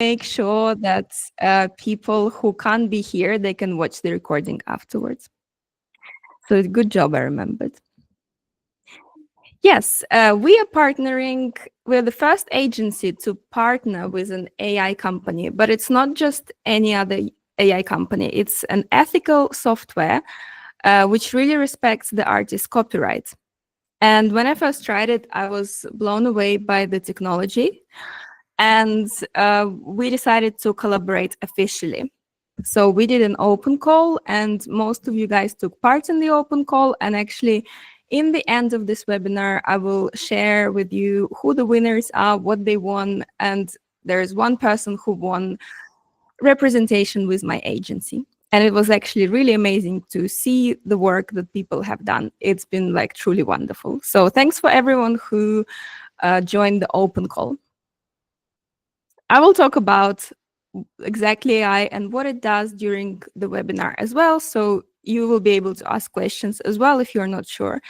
make sure that people who can't be here, they can watch the recording afterwards. So good job, I remembered. Yes, we are partnering. We're the first agency to partner with an AI company, but it's not just any other AI company. It's an ethical software which really respects the artist's copyright. And when I first tried it, I was blown away by the technology. And we decided to collaborate officially. So we did an open call, and most of you guys took part in the open call. And actually, in the end of this webinar, I will share with you who the winners are, what they won, and there is one person who won representation with my agency. And it was actually really amazing to see the work that people have done. It's been like truly wonderful. So thanks for everyone who joined the open call. I will talk about exactly AI and what it does during the webinar as well. So you will be able to ask questions as well if you're not sure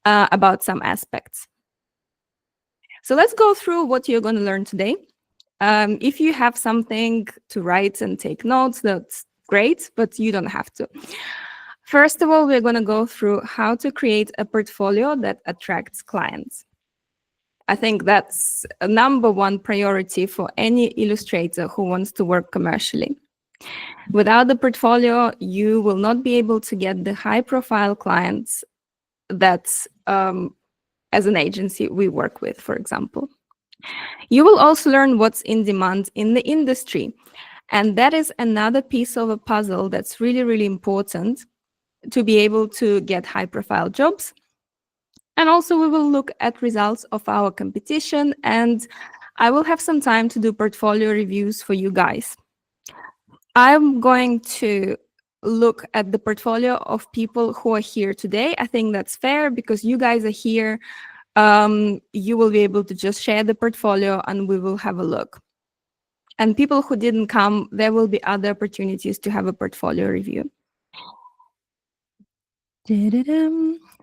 about some aspects. So let's go through what you're going to learn today. If you have something to write and take notes, that's great, but you don't have to. First of all, we're going to go through how to create a portfolio that attracts clients. I think that's a #1 priority for any illustrator who wants to work commercially. Without the portfolio, you will not be able to get the high-profile clients that, as an agency, we work with, for example. You will also learn what's in demand in the industry. And that is another piece of a puzzle that's really, really important to be able to get high-profile jobs. And also we will look at results of our competition, and I will have some time to do portfolio reviews for you guys. I'm going to look at the portfolio of people who are here today. I think that's fair because you guys are here. You will be able to just share the portfolio and we will have a look. And people who didn't come, there will be other opportunities to have a portfolio review.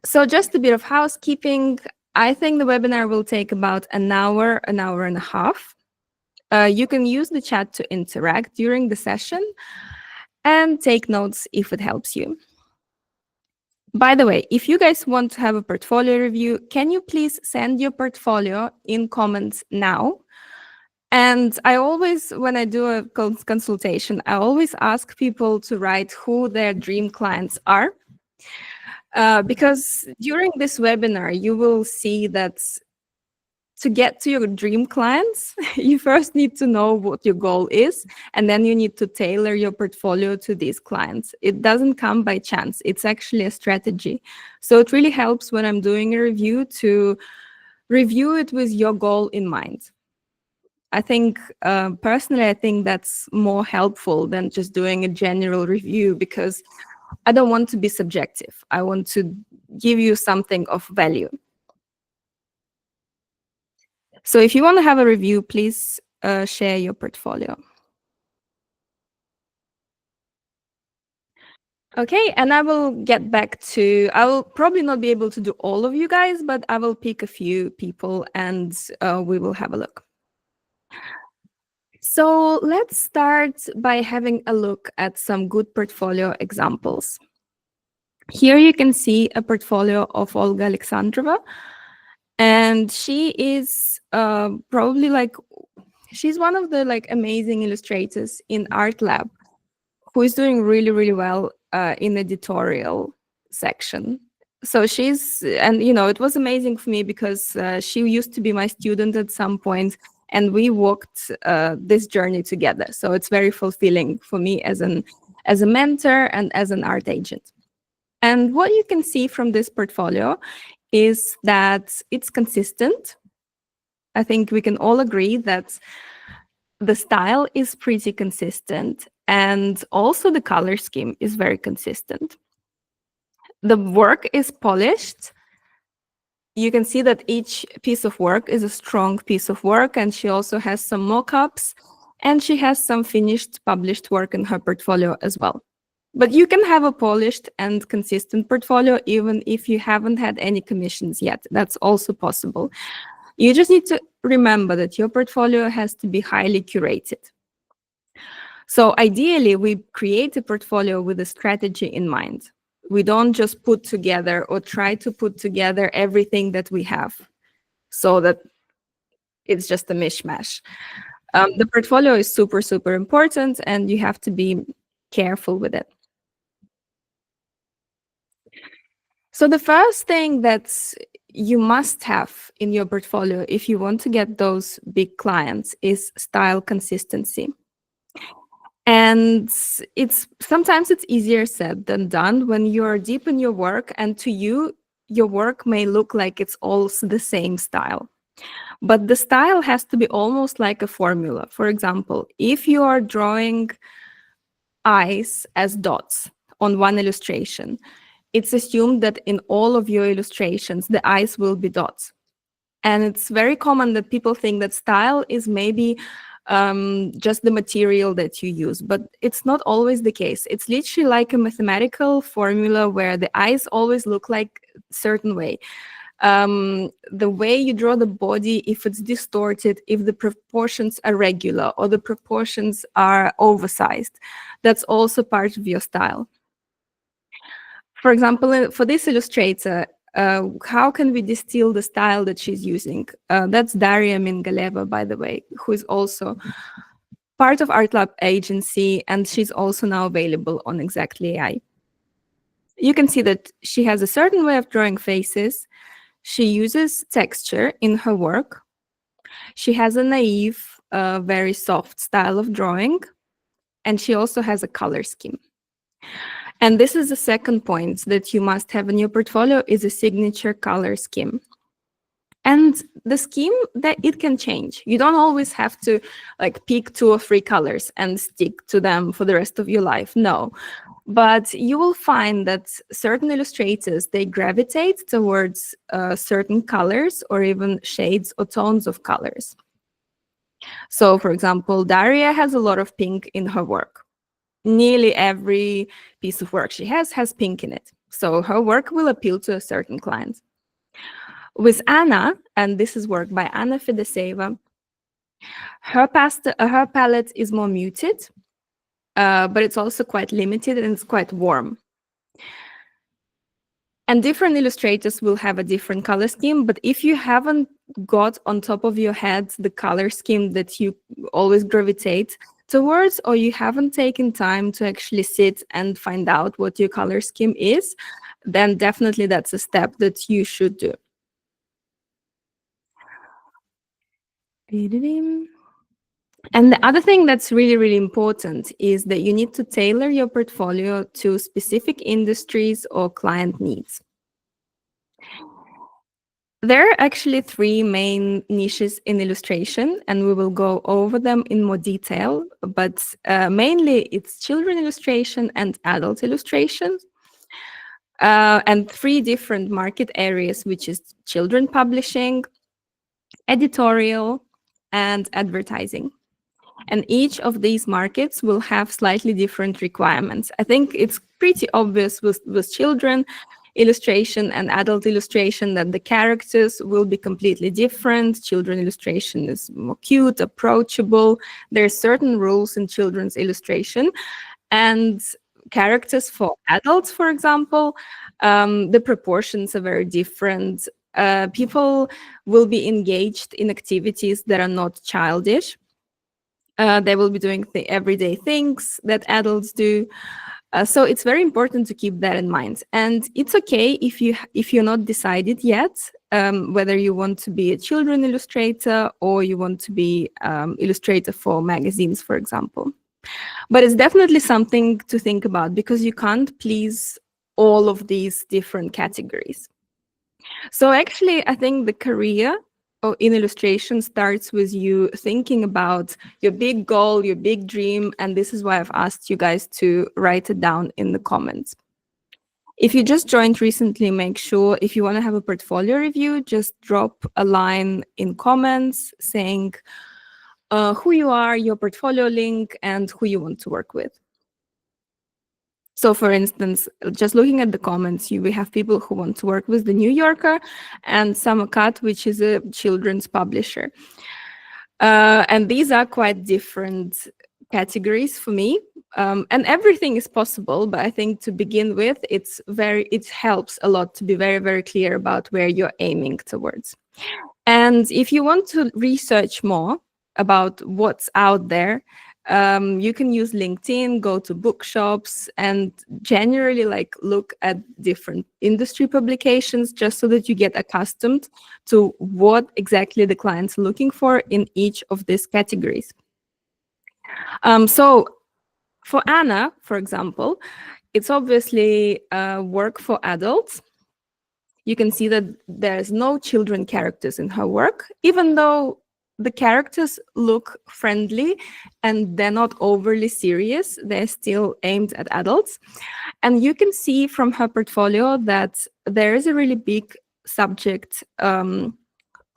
So just a bit of housekeeping. I think the webinar will take about an hour and a half. You can use the chat to interact during the session and take notes if it helps you. By the way, if you guys want to have a portfolio review, can you please send your portfolio in comments now? And I always, when I do a consultation, I always ask people to write who their dream clients are. Because during this webinar, you will see that to get to your dream clients, you first need to know what your goal is, and then you need to tailor your portfolio to these clients. It doesn't come by chance. It's actually a strategy. So it really helps when I'm doing a review to review it with your goal in mind. I think, personally, I think that's more helpful than just doing a general review because I don't want to be subjective. I want to give you something of value. So if you want to have a review, please share your portfolio. Okay, and I will get back to, I will probably not be able to do all of you guys, but I will pick a few people and we will have a look. So let's start by having a look at some good portfolio examples. Here you can see a portfolio of Olga Alexandrova, and she is probably like, she's one of the like amazing illustrators in Art Lab who is doing really, really well in editorial section. So she's, and you know, it was amazing for me because she used to be my student at some point, and we walked this journey together. So it's very fulfilling for me as a mentor and as an art agent. And what you can see from this portfolio is that it's consistent. I think we can all agree that the style is pretty consistent, and also the color scheme is very consistent. The work is polished. You can see that each piece of work is a strong piece of work, and she also has some mock-ups, and she has some finished published work in her portfolio as well. But you can have a polished and consistent portfolio even if you haven't had any commissions yet. That's also possible. You just need to remember that your portfolio has to be highly curated. So ideally, we create a portfolio with a strategy in mind. We don't just put together or try to put together everything that we have so that it's just a mishmash. The portfolio is super, super important, and you have to be careful with it. So the first thing that you must have in your portfolio if you want to get those big clients is style consistency. And sometimes it's easier said than done when you're deep in your work, and to you, your work may look like it's all the same style. But the style has to be almost like a formula. For example, if you are drawing eyes as dots on one illustration, it's assumed that in all of your illustrations, the eyes will be dots. And it's very common that people think that style is maybe just the material that you use, but it's not always the case. It's literally like a mathematical formula where the eyes always look like a certain way. The way you draw the body, if it's distorted, if the proportions are regular or the proportions are oversized, that's also part of your style. For example, for this illustrator, how can we distill the style that she's using? That's Daria Mingaleva, by the way, who is also part of ArtLab agency, and she's also now available on Exactly AI. You can see that she has a certain way of drawing faces. She uses texture in her work. She has a naive, very soft style of drawing, and she also has a color scheme. And this is the second point that you must have in your portfolio is a signature color scheme. And the scheme, that it can change. You don't always have to like pick 2 or 3 colors and stick to them for the rest of your life. No. But you will find that certain illustrators, they gravitate towards certain colors or even shades or tones of colors. So, for example, Daria has a lot of pink in her work. Nearly every piece of work she has pink in it. So her work will appeal to a certain client. With Anna, and this is work by Anna Fedoseva, her palette is more muted, but it's also quite limited and it's quite warm. And different illustrators will have a different color scheme, but if you haven't got on top of your head the color scheme that you always gravitate towards, or you haven't taken time to actually sit and find out what your color scheme is, then definitely that's a step that you should do. And the other thing that's really, really important is that you need to tailor your portfolio to specific industries or client needs. There are actually 3 main niches in illustration, and we will go over them in more detail, but mainly it's children illustration and adult illustration, and 3 different market areas, which is children publishing, editorial, and advertising. And each of these markets will have slightly different requirements. I think it's pretty obvious with children illustration and adult illustration that the characters will be completely different. Children illustration is more cute, approachable. There are certain rules in children's illustration. And characters for adults, for example, the proportions are very different. People will be engaged in activities that are not childish. They will be doing the everyday things that adults do. So it's very important to keep that in mind. And it's okay if you're not decided yet whether you want to be a children illustrator or you want to be illustrator for magazines, for example. But it's definitely something to think about because you can't please all of these different categories. So actually, I think the career in illustration starts with you thinking about your big goal, your big dream, and this is why I've asked you guys to write it down in the comments. If you just joined recently, make sure if you want to have a portfolio review, just drop a line in comments saying who you are, your portfolio link, and who you want to work with. So for instance, just looking at the comments, we have people who want to work with The New Yorker and Samokat, which is a children's publisher. And these are quite different categories for me, and everything is possible. But I think to begin with, it helps a lot to be very, very clear about where you're aiming towards. And if you want to research more about what's out there, you can use LinkedIn, go to bookshops, and generally like look at different industry publications just so that you get accustomed to what exactly the client's looking for in each of these categories. So for Anna, for example, it's obviously work for adults. You can see that there's no children characters in her work, even though the characters look friendly and they're not overly serious. They're still aimed at adults. And you can see from her portfolio that there is a really big subject of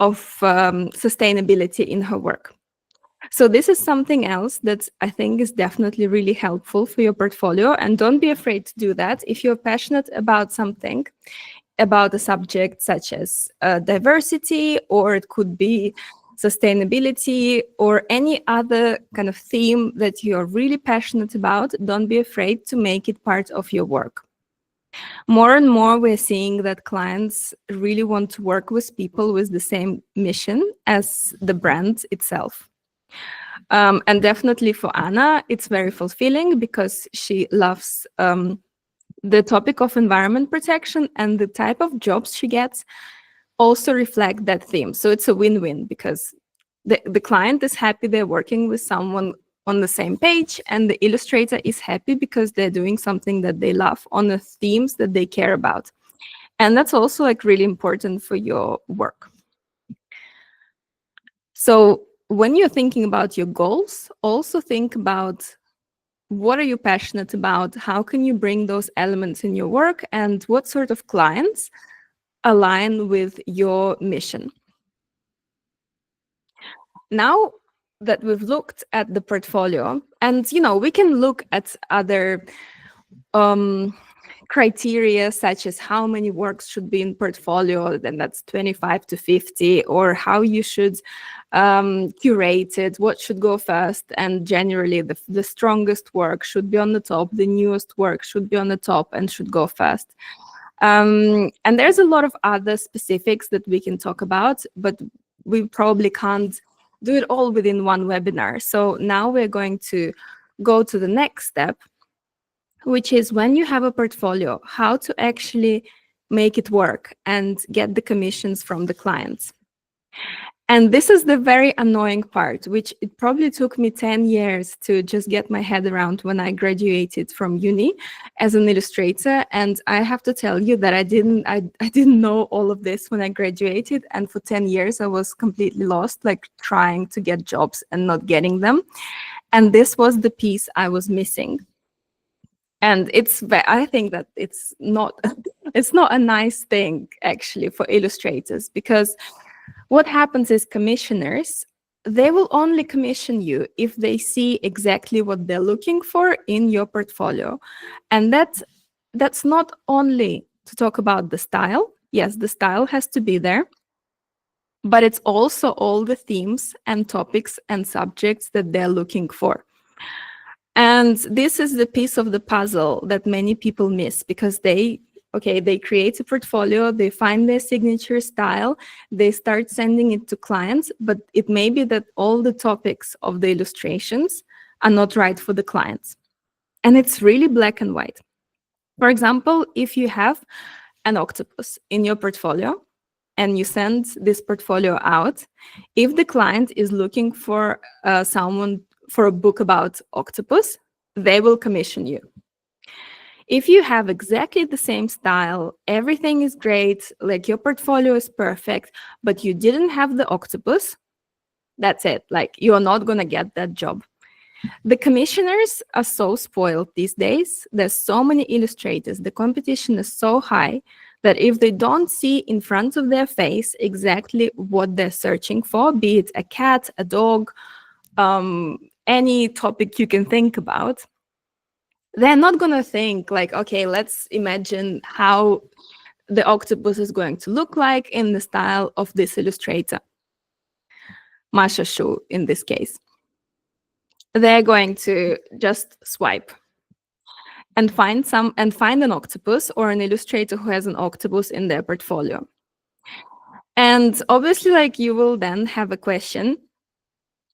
sustainability in her work. So this is something else that I think is definitely really helpful for your portfolio. And don't be afraid to do that. If you're passionate about something, about a subject such as diversity, or it could be sustainability, or any other kind of theme that you're really passionate about, don't be afraid to make it part of your work. More and more, we're seeing that clients really want to work with people with the same mission as the brand itself. And definitely for Anna, it's very fulfilling because she loves the topic of environment protection, and the type of jobs she gets also reflect that theme. So it's a win-win because the client is happy they're working with someone on the same page, and the illustrator is happy because they're doing something that they love on the themes that they care about. And that's also like really important for your work. So when you're thinking about your goals, also think about what are you passionate about? How can you bring those elements in your work? And what sort of clients align with your mission? Now that we've looked at the portfolio, and we can look at other criteria such as how many works should be in portfolio, then that's 25 to 50, or how you should curate it, what should go first, and generally the strongest work should be on the top, the newest work should be on the top and should go first. And there's a lot of other specifics that we can talk about, but we probably can't do it all within one webinar. So now we're going to go to the next step, which is when you have a portfolio, how to actually make it work and get the commissions from the clients. And this is the very annoying part, which it probably took me 10 years to just get my head around when I graduated from uni as an illustrator. And I have to tell you that I didn't know all of this when I graduated. And for 10 years, I was completely lost, like trying to get jobs and not getting them. And this was the piece I was missing. And I think that it's not a nice thing actually for illustrators, because what happens is commissioners, they will only commission you if they see exactly what they're looking for in your portfolio. And that's not only to talk about the style. Yes, the style has to be there, but it's also all the themes and topics and subjects that they're looking for. And this is the piece of the puzzle that many people miss, because they create a portfolio, they find their signature style, they start sending it to clients, but it may be that all the topics of the illustrations are not right for the clients. And it's really black and white. For example, if you have an octopus in your portfolio and you send this portfolio out, if the client is looking for someone for a book about octopus, they will commission you. If you have exactly the same style, everything is great, like your portfolio is perfect, but you didn't have the octopus, that's it. Like, you're not going to get that job. The commissioners are so spoiled these days. There's so many illustrators. The competition is so high that if they don't see in front of their face exactly what they're searching for, be it a cat, a dog, any topic you can think about, they're not going to think like, okay, let's imagine how the octopus is going to look like in the style of this illustrator, Masha Shu in this case. they're going to just swipe and find an octopus or an illustrator who has an octopus in their portfolio. And obviously, like, you will then have a question: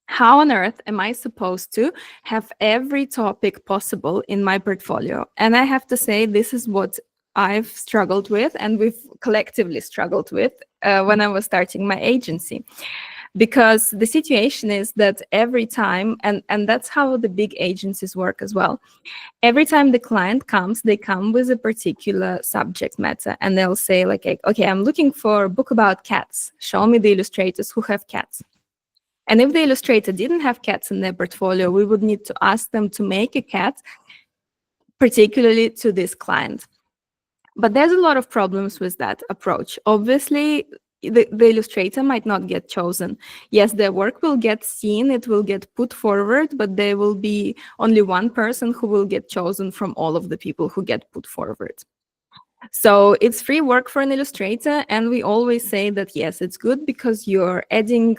how on earth am I supposed to have every topic possible in my portfolio? And I have to say, this is what I've struggled with, and we've collectively struggled with when I was starting my agency. Because the situation is that every time, and that's how the big agencies work as well, every time the client comes, they come with a particular subject matter, and they'll say, like, okay, I'm looking for a book about cats. Show me the illustrators who have cats. And if the illustrator didn't have cats in their portfolio, we would need to ask them to make a cat particularly to this client. But there's a lot of problems with that approach. Obviously, the illustrator might not get chosen. Yes, their work will get seen, it will get put forward, but there will be only one person who will get chosen from all of the people who get put forward. So it's free work for an illustrator, and we always say that, yes, it's good because you're adding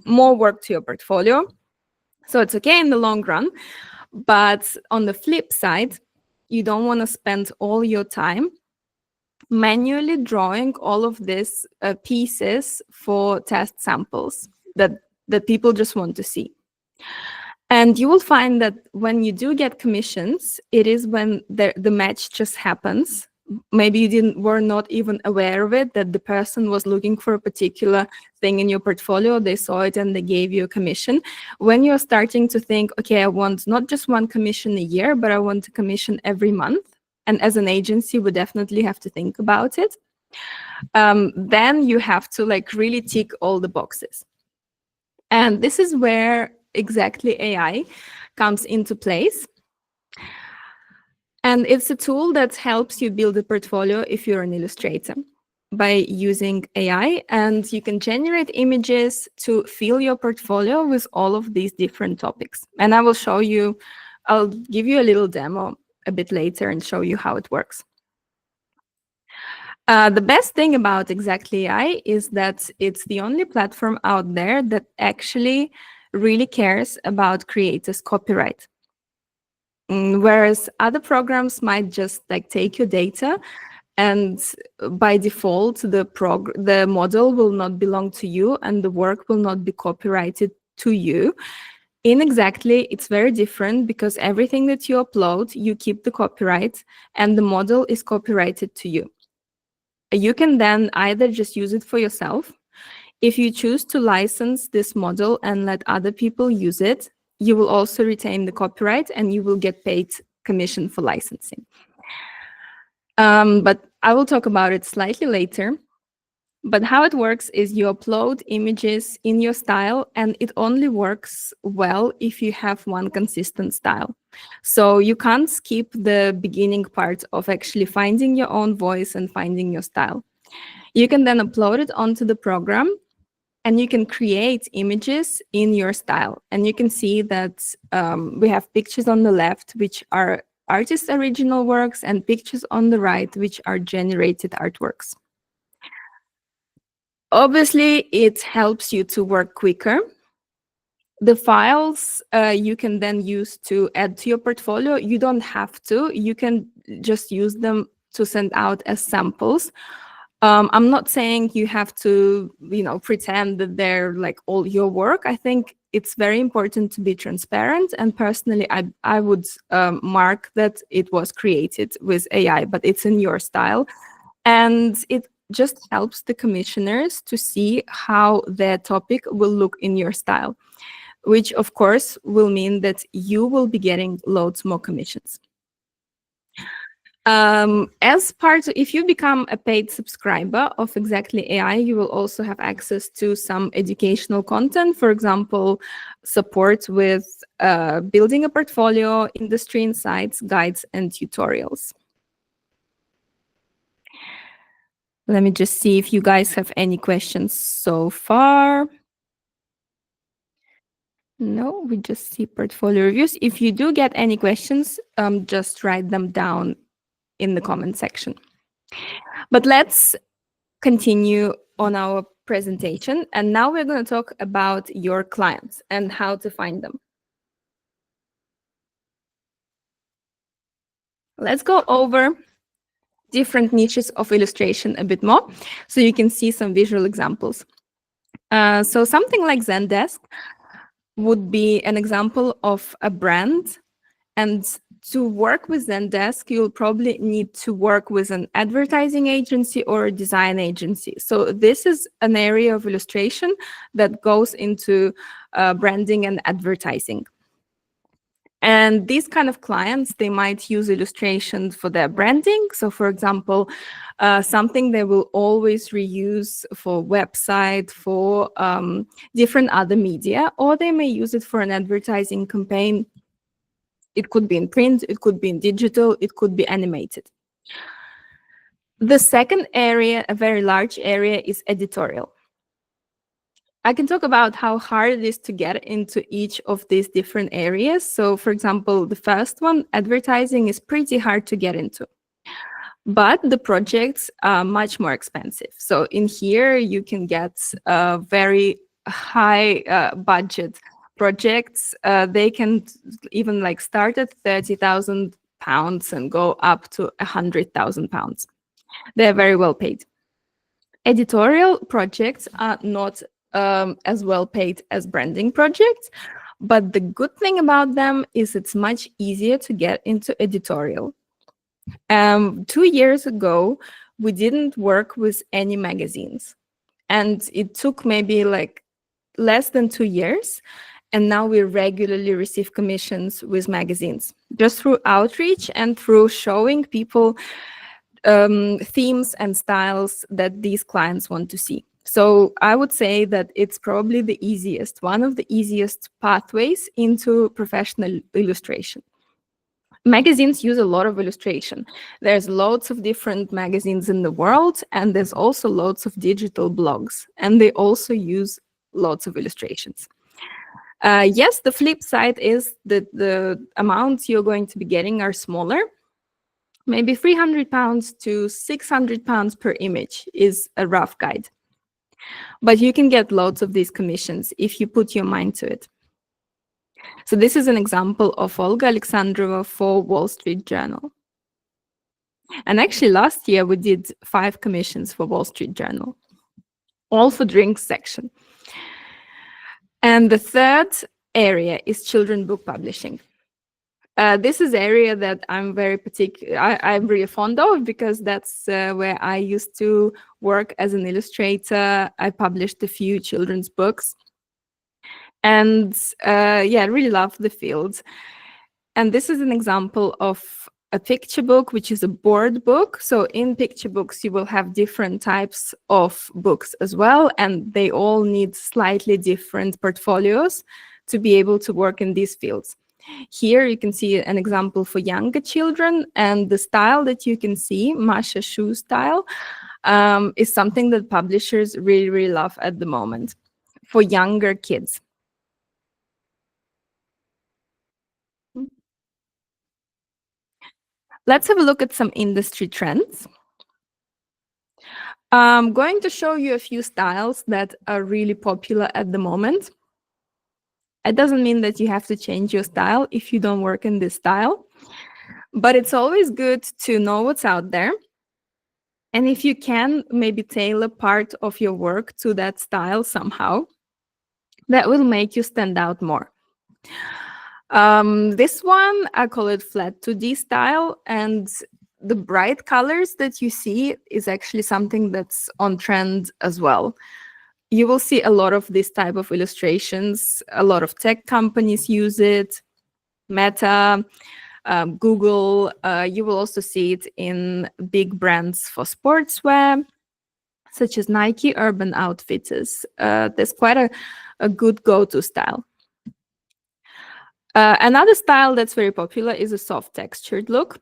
more work to your portfolio. So it's okay in the long run. But on the flip side, you don't want to spend all your time manually drawing all of these pieces for test samples that people just want to see. And you will find that when you do get commissions, it is when the match just happens. Maybe you were not even aware of it, that the person was looking for a particular thing in your portfolio. They saw it and they gave you a commission. When you're starting to think, okay, I want not just one commission a year, but I want a commission every month. And as an agency, we definitely have to think about it. Then you have to, like, really tick all the boxes. And this is where exactly AI comes into place. And it's a tool that helps you build a portfolio if you're an illustrator by using AI. And you can generate images to fill your portfolio with all of these different topics. And I will show you, I'll give you a little demo a bit later and show you how it works. The best thing about Exactly AI is that it's the only platform out there that actually really cares about creators' copyright. Whereas other programs might just, like, take your data, and by default, the model will not belong to you and the work will not be copyrighted to you. In Exactly, it's very different, because everything that you upload, you keep the copyright and the model is copyrighted to you. You can then either just use it for yourself. If you choose to license this model and let other people use it, you will also retain the copyright and you will get paid commission for licensing. But I will talk about it slightly later. But how it works is you upload images in your style, and it only works well if you have one consistent style. So you can't skip the beginning part of actually finding your own voice and finding your style. You can then upload it onto the program, and you can create images in your style. And you can see that we have pictures on the left, which are artist original works, and pictures on the right, which are generated artworks. Obviously, it helps you to work quicker. The files you can then use to add to your portfolio. You don't have to. You can just use them to send out as samples. I'm not saying you have to, pretend that they're like all your work. I think it's very important to be transparent. And personally, I would mark that it was created with AI, but it's in your style. And it just helps the commissioners to see how their topic will look in your style, which of course will mean that you will be getting loads more commissions. If you become a paid subscriber of Exactly AI, you will also have access to some educational content, for example, support with building a portfolio, industry insights, guides, and tutorials. Let me just see if you guys have any questions so far. No, we just see portfolio reviews. If you do get any questions, just write them down in the comment section. But let's continue on our presentation. And now we're going to talk about your clients and how to find them. Let's go over different niches of illustration a bit more, so you can see some visual examples. So something like Zendesk would be an example of a brand. And to work with Zendesk, you'll probably need to work with an advertising agency or a design agency. So this is an area of illustration that goes into branding and advertising. And these kind of clients, they might use illustration for their branding. So for example, something they will always reuse for website, for different other media, or they may use it for an advertising campaign. It could be in print, it could be in digital, it could be animated. The second area, a very large area, is editorial. I can talk about how hard it is to get into each of these different areas. So for example, the first one, advertising, is pretty hard to get into. But the projects are much more expensive. So in here, you can get very high budget projects. They can even like start at £30,000 and go up to £100,000. They're very well paid. Editorial projects are not as well paid as branding projects, but the good thing about them is it's much easier to get into editorial. 2 years ago, we didn't work with any magazines, and it took maybe like less than 2 years. And now we regularly receive commissions with magazines, just through outreach and through showing people themes and styles that these clients want to see. So I would say that it's probably the easiest, one of the easiest pathways into professional illustration. Magazines use a lot of illustration. There's lots of different magazines in the world, and there's also lots of digital blogs, and they also use lots of illustrations. Yes, the flip side is that the amounts you're going to be getting are smaller. Maybe £300 to £600 per image is a rough guide. But you can get lots of these commissions if you put your mind to it. So this is an example of Olga Alexandrova for Wall Street Journal. And actually last year we did 5 commissions for Wall Street Journal, all for drinks section. And the third area is children book publishing. This is area that I'm very I'm really fond of, because that's where I used to work as an illustrator. I published a few children's books, and yeah, I really love the field. And this is an example of a picture book, which is a board book. So in picture books, you will have different types of books as well, and they all need slightly different portfolios to be able to work in these fields. Here you can see an example for younger children, and the style that you can see, Masha shoe style, is something that publishers really, really love at the moment for younger kids. Let's have a look at some industry trends. I'm going to show you a few styles that are really popular at the moment. It doesn't mean that you have to change your style if you don't work in this style, but it's always good to know what's out there. And if you can, maybe tailor part of your work to that style somehow, that will make you stand out more. This one, I call it flat 2D style, and the bright colors that you see is actually something that's on trend as well. You will see a lot of this type of illustrations. A lot of tech companies use it, Meta, Google. You will also see it in big brands for sportswear, such as Nike, Urban Outfitters. There's quite a good go-to style. Another style that's very popular is a soft textured look.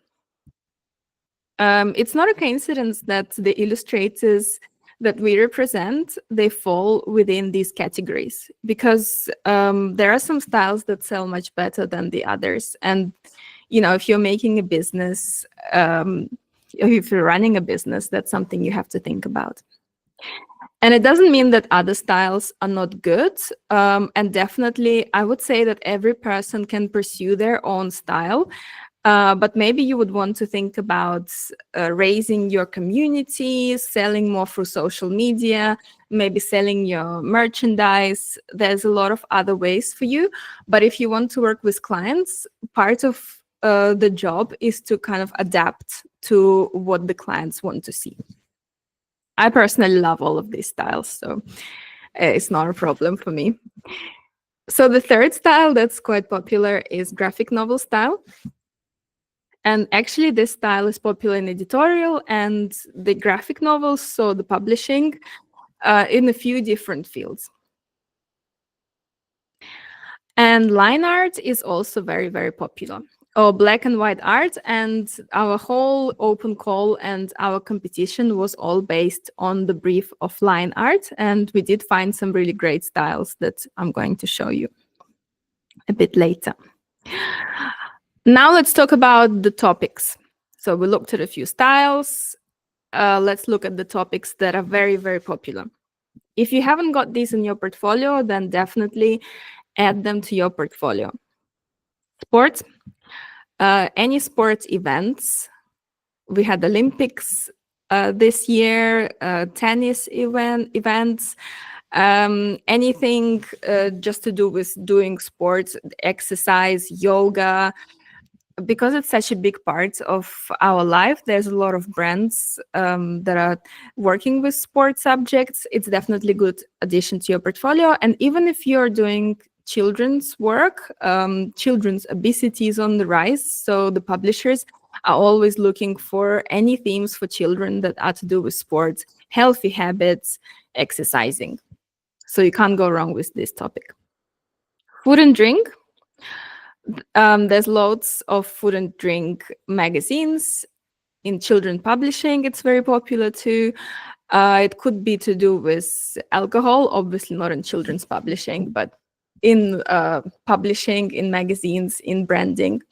It's not a coincidence that the illustrators that we represent, they fall within these categories, because there are some styles that sell much better than the others. And, you know, if you're making a business, if you're running a business, that's something you have to think about. And it doesn't mean that other styles are not good. And definitely, I would say that every person can pursue their own style. But maybe you would want to think about raising your community, selling more through social media, maybe selling your merchandise. There's a lot of other ways for you. But if you want to work with clients, part of the job is to kind of adapt to what the clients want to see. I personally love all of these styles, so it's not a problem for me. So the third style that's quite popular is graphic novel style. And actually, this style is popular in editorial and the graphic novels, so the publishing, in a few different fields. And line art is also very, very popular. Or black and white art, and our whole open call and our competition was all based on the brief of line art. And we did find some really great styles that I'm going to show you a bit later. Now let's talk about the topics. So we looked at a few styles. Let's look at the topics that are very, very popular. If you haven't got these in your portfolio, then definitely add them to your portfolio. Sports, any sports events. We had Olympics this year, tennis events, anything just to do with doing sports, exercise, yoga. Because it's such a big part of our life, there's a lot of brands that are working with sports subjects. It's definitely a good addition to your portfolio. And even if you're doing children's work, children's obesity is on the rise. So the publishers are always looking for any themes for children that are to do with sports, healthy habits, exercising. So you can't go wrong with this topic. Food and drink. There's loads of food and drink magazines. In children publishing, it's very popular too. It could be to do with alcohol, obviously not in children's publishing, but in publishing, in magazines, in branding.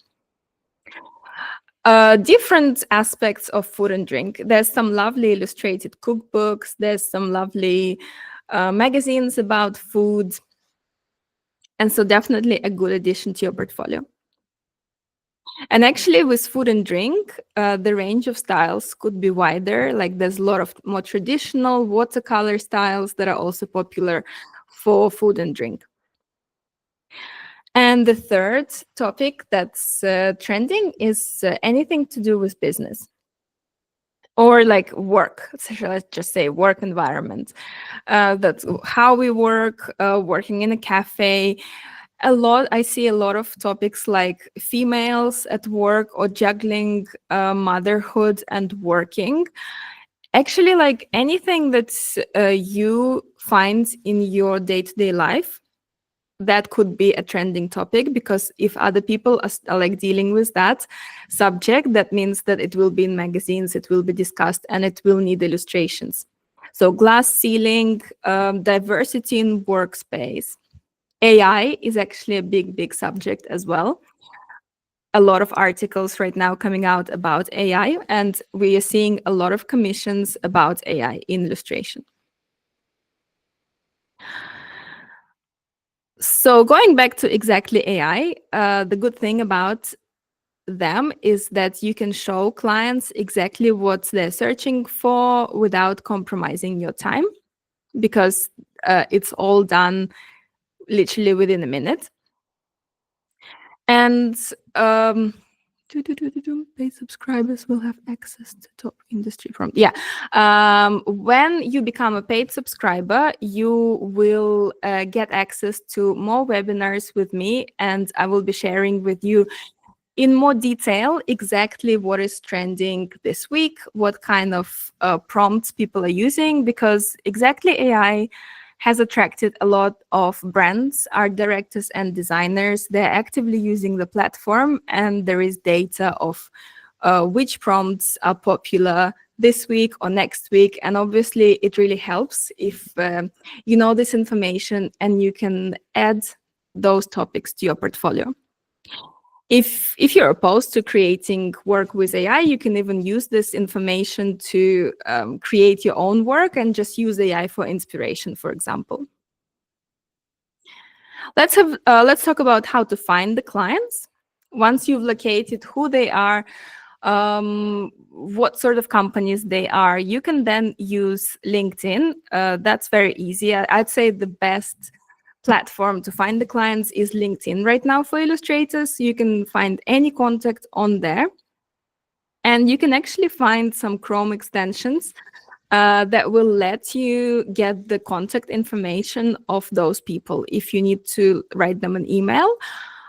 Different aspects of food and drink. There's some lovely illustrated cookbooks. There's some lovely magazines about food. And so definitely a good addition to your portfolio. And actually with food and drink, the range of styles could be wider. Like there's a lot of more traditional watercolor styles that are also popular for food and drink. And the third topic that's trending is anything to do with business. Or like work, so let's just say work environment. That's how we work, working in a cafe. I see a lot of topics like females at work or juggling motherhood and working. Actually, like anything that you find in your day-to-day life, that could be a trending topic, because if other people are like dealing with that subject, that means that it will be in magazines, it will be discussed, and it will need illustrations. So glass ceiling, diversity in workspace. AI is actually a big, big subject as well. A lot of articles right now coming out about AI, and we are seeing a lot of commissions about AI in illustration. So going back to exactly AI, the good thing about them is that you can show clients exactly what they're searching for without compromising your time, because it's all done literally within a minute. And paid subscribers will have access to top industry from when you become a paid subscriber, you will get access to more webinars with me, and I will be sharing with you in more detail exactly what is trending this week, what kind of prompts people are using, because exactly AI has attracted a lot of brands, art directors, and designers. They're actively using the platform, and there is data of which prompts are popular this week or next week. And obviously, it really helps if you know this information and you can add those topics to your portfolio. If you're opposed to creating work with AI, you can even use this information to create your own work and just use AI for inspiration, for example. Let's talk about how to find the clients. Once you've located who they are, what sort of companies they are, you can then use LinkedIn. That's very easy. I'd say the best platform to find the clients is LinkedIn right now for illustrators. You can find any contact on there. And you can actually find some Chrome extensions that will let you get the contact information of those people if you need to write them an email.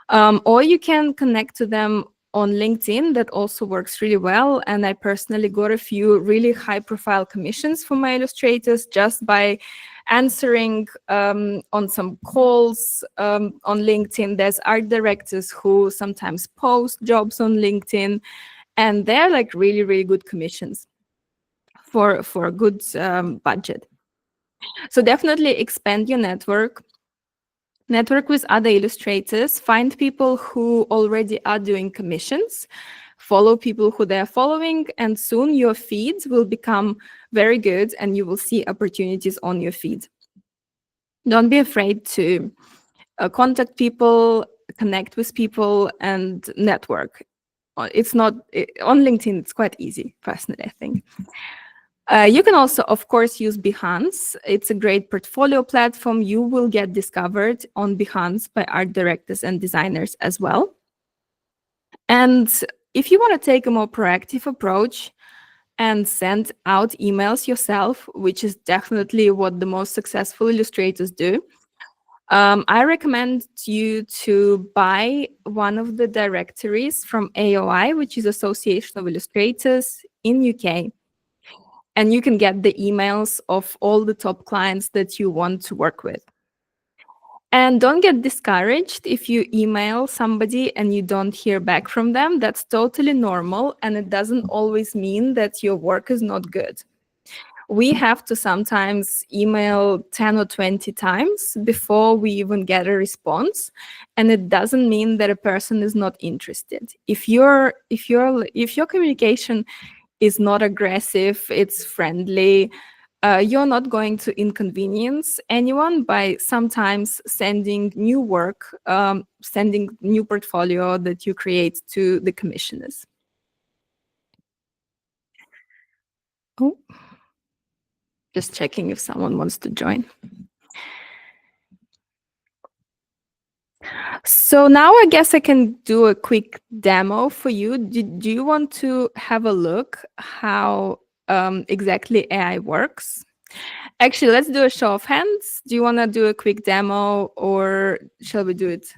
Or you can connect to them on LinkedIn. That also works really well. And I personally got a few really high-profile commissions for my illustrators just by answering on some calls on LinkedIn. There's art directors who sometimes post jobs on LinkedIn, and they're like really, really good commissions for a good budget. So definitely expand your network. Network with other illustrators, find people who already are doing commissions, follow people who they're following, and soon your feeds will become very good and you will see opportunities on your feed. Don't be afraid to contact people, connect with people, and network. It's not on LinkedIn, it's quite easy, personally, I think. You can also, of course, use Behance. It's a great portfolio platform. You will get discovered on Behance by art directors and designers as well. And if you want to take a more proactive approach and send out emails yourself, which is definitely what the most successful illustrators do, I recommend you to buy one of the directories from AOI, which is Association of Illustrators in UK. And you can get the emails of all the top clients that you want to work with. And don't get discouraged if you email somebody and you don't hear back from them. That's totally normal, and it doesn't always mean that your work is not good. We have to sometimes email 10 or 20 times before we even get a response, and it doesn't mean that a person is not interested. If your communication is not aggressive, it's friendly, you're not going to inconvenience anyone by sometimes sending new work, sending new portfolio that you create to the commissioners. Oh, just checking if someone wants to join. So now I guess I can do a quick demo for you. Do you want to have a look how exactly AI works? Actually, let's do a show of hands. Do you want to do a quick demo, or shall we do it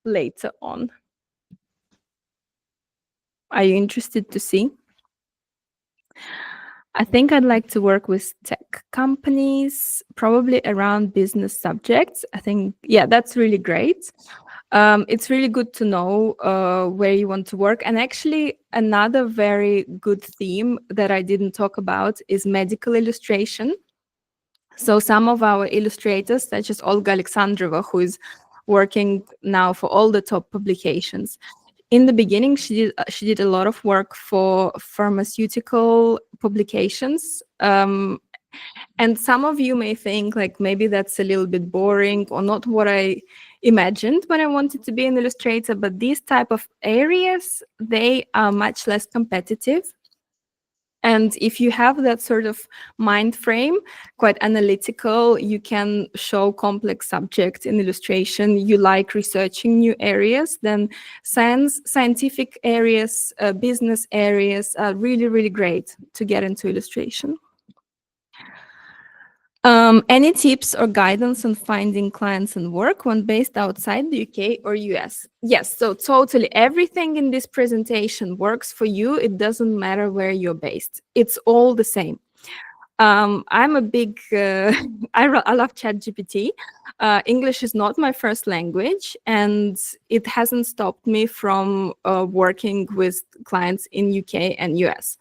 later on? Are you interested to see? I think I'd like to work with tech companies, probably around business subjects. I think, yeah, that's really great. It's really good to know where you want to work. And actually, another very good theme that I didn't talk about is medical illustration. So some of our illustrators, such as Olga Alexandrova, who is working now for all the top publications, in the beginning, she did a lot of work for pharmaceutical publications. And some of you may think like maybe that's a little bit boring or not what I imagined when I wanted to be an illustrator, but these type of areas, they are much less competitive. And if you have that sort of mind frame, quite analytical, you can show complex subjects in illustration, you like researching new areas, then scientific areas, business areas are really, really great to get into illustration. Any tips or guidance on finding clients and work when based outside the UK or US? Yes, so totally everything in this presentation works for you. It doesn't matter where you're based. It's all the same. I'm a big, I love ChatGPT. English is not my first language, and it hasn't stopped me from working with clients in UK and US.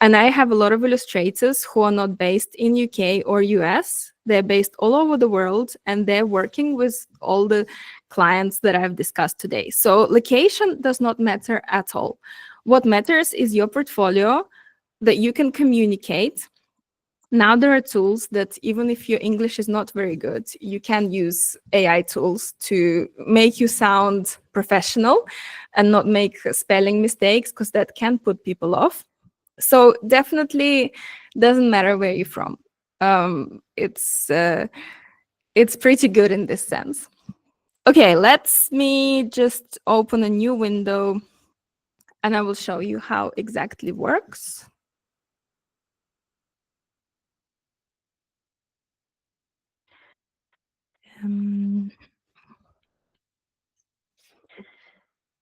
And I have a lot of illustrators who are not based in UK or US. They're based all over the world, and they're working with all the clients that I've discussed today. So location does not matter at all. What matters is your portfolio, that you can communicate. Now there are tools that even if your English is not very good, you can use AI tools to make you sound professional and not make spelling mistakes, because that can put people off. So definitely doesn't matter where you're from. It's pretty good in this sense. Okay, let me just open a new window and I will show you how exactly works.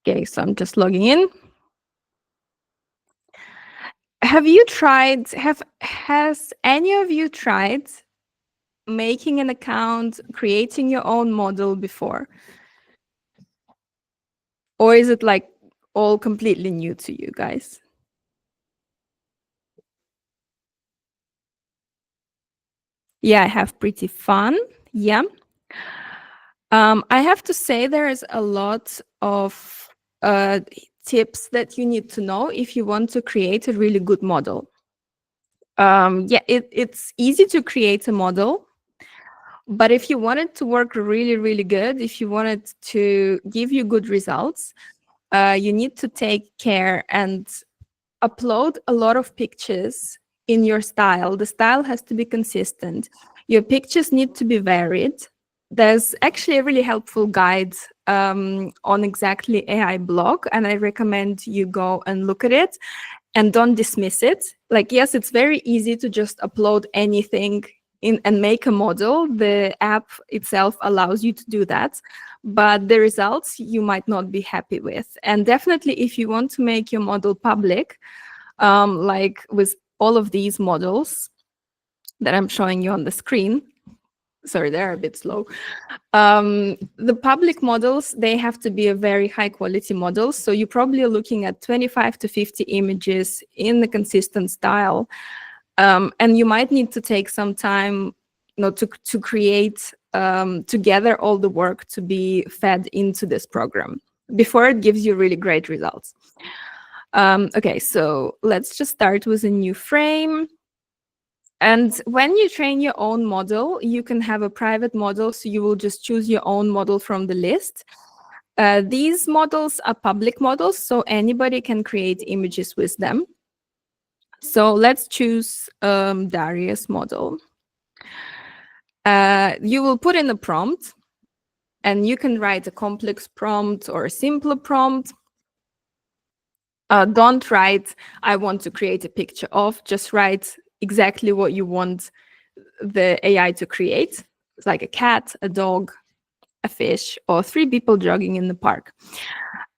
Okay, so I'm just logging in. Has any of you tried making an account, creating your own model before? Or is it like all completely new to you guys? Yeah, I have pretty fun. Yeah. I have to say there is a lot of tips that you need to know if you want to create a really good model. Yeah, it's easy to create a model, but if you want it to work really, really good, if you want it to give you good results, you need to take care and upload a lot of pictures in your style. The style has to be consistent. Your pictures need to be varied. There's actually a really helpful guide on Exactly AI blog, and I recommend you go and look at it and don't dismiss it. Like, yes, it's very easy to just upload anything in and make a model. The app itself allows you to do that, but the results you might not be happy with. And definitely, if you want to make your model public, like with all of these models that I'm showing you on the screen, sorry, they're a bit slow. The public models, they have to be a very high quality model. So you're probably looking at 25 to 50 images in a consistent style. And you might need to take some time, to create, to gather all the work to be fed into this program before it gives you really great results. Okay, so let's just start with a new frame. And when you train your own model, you can have a private model, so you will just choose your own model from the list. These models are public models, so anybody can create images with them. So let's choose Darius model. You will put in a prompt, and you can write a complex prompt or a simpler prompt. Don't write, I want to create a picture of, just write exactly what you want the AI to create. It's like a cat, a dog, a fish, or 3 people jogging in the park.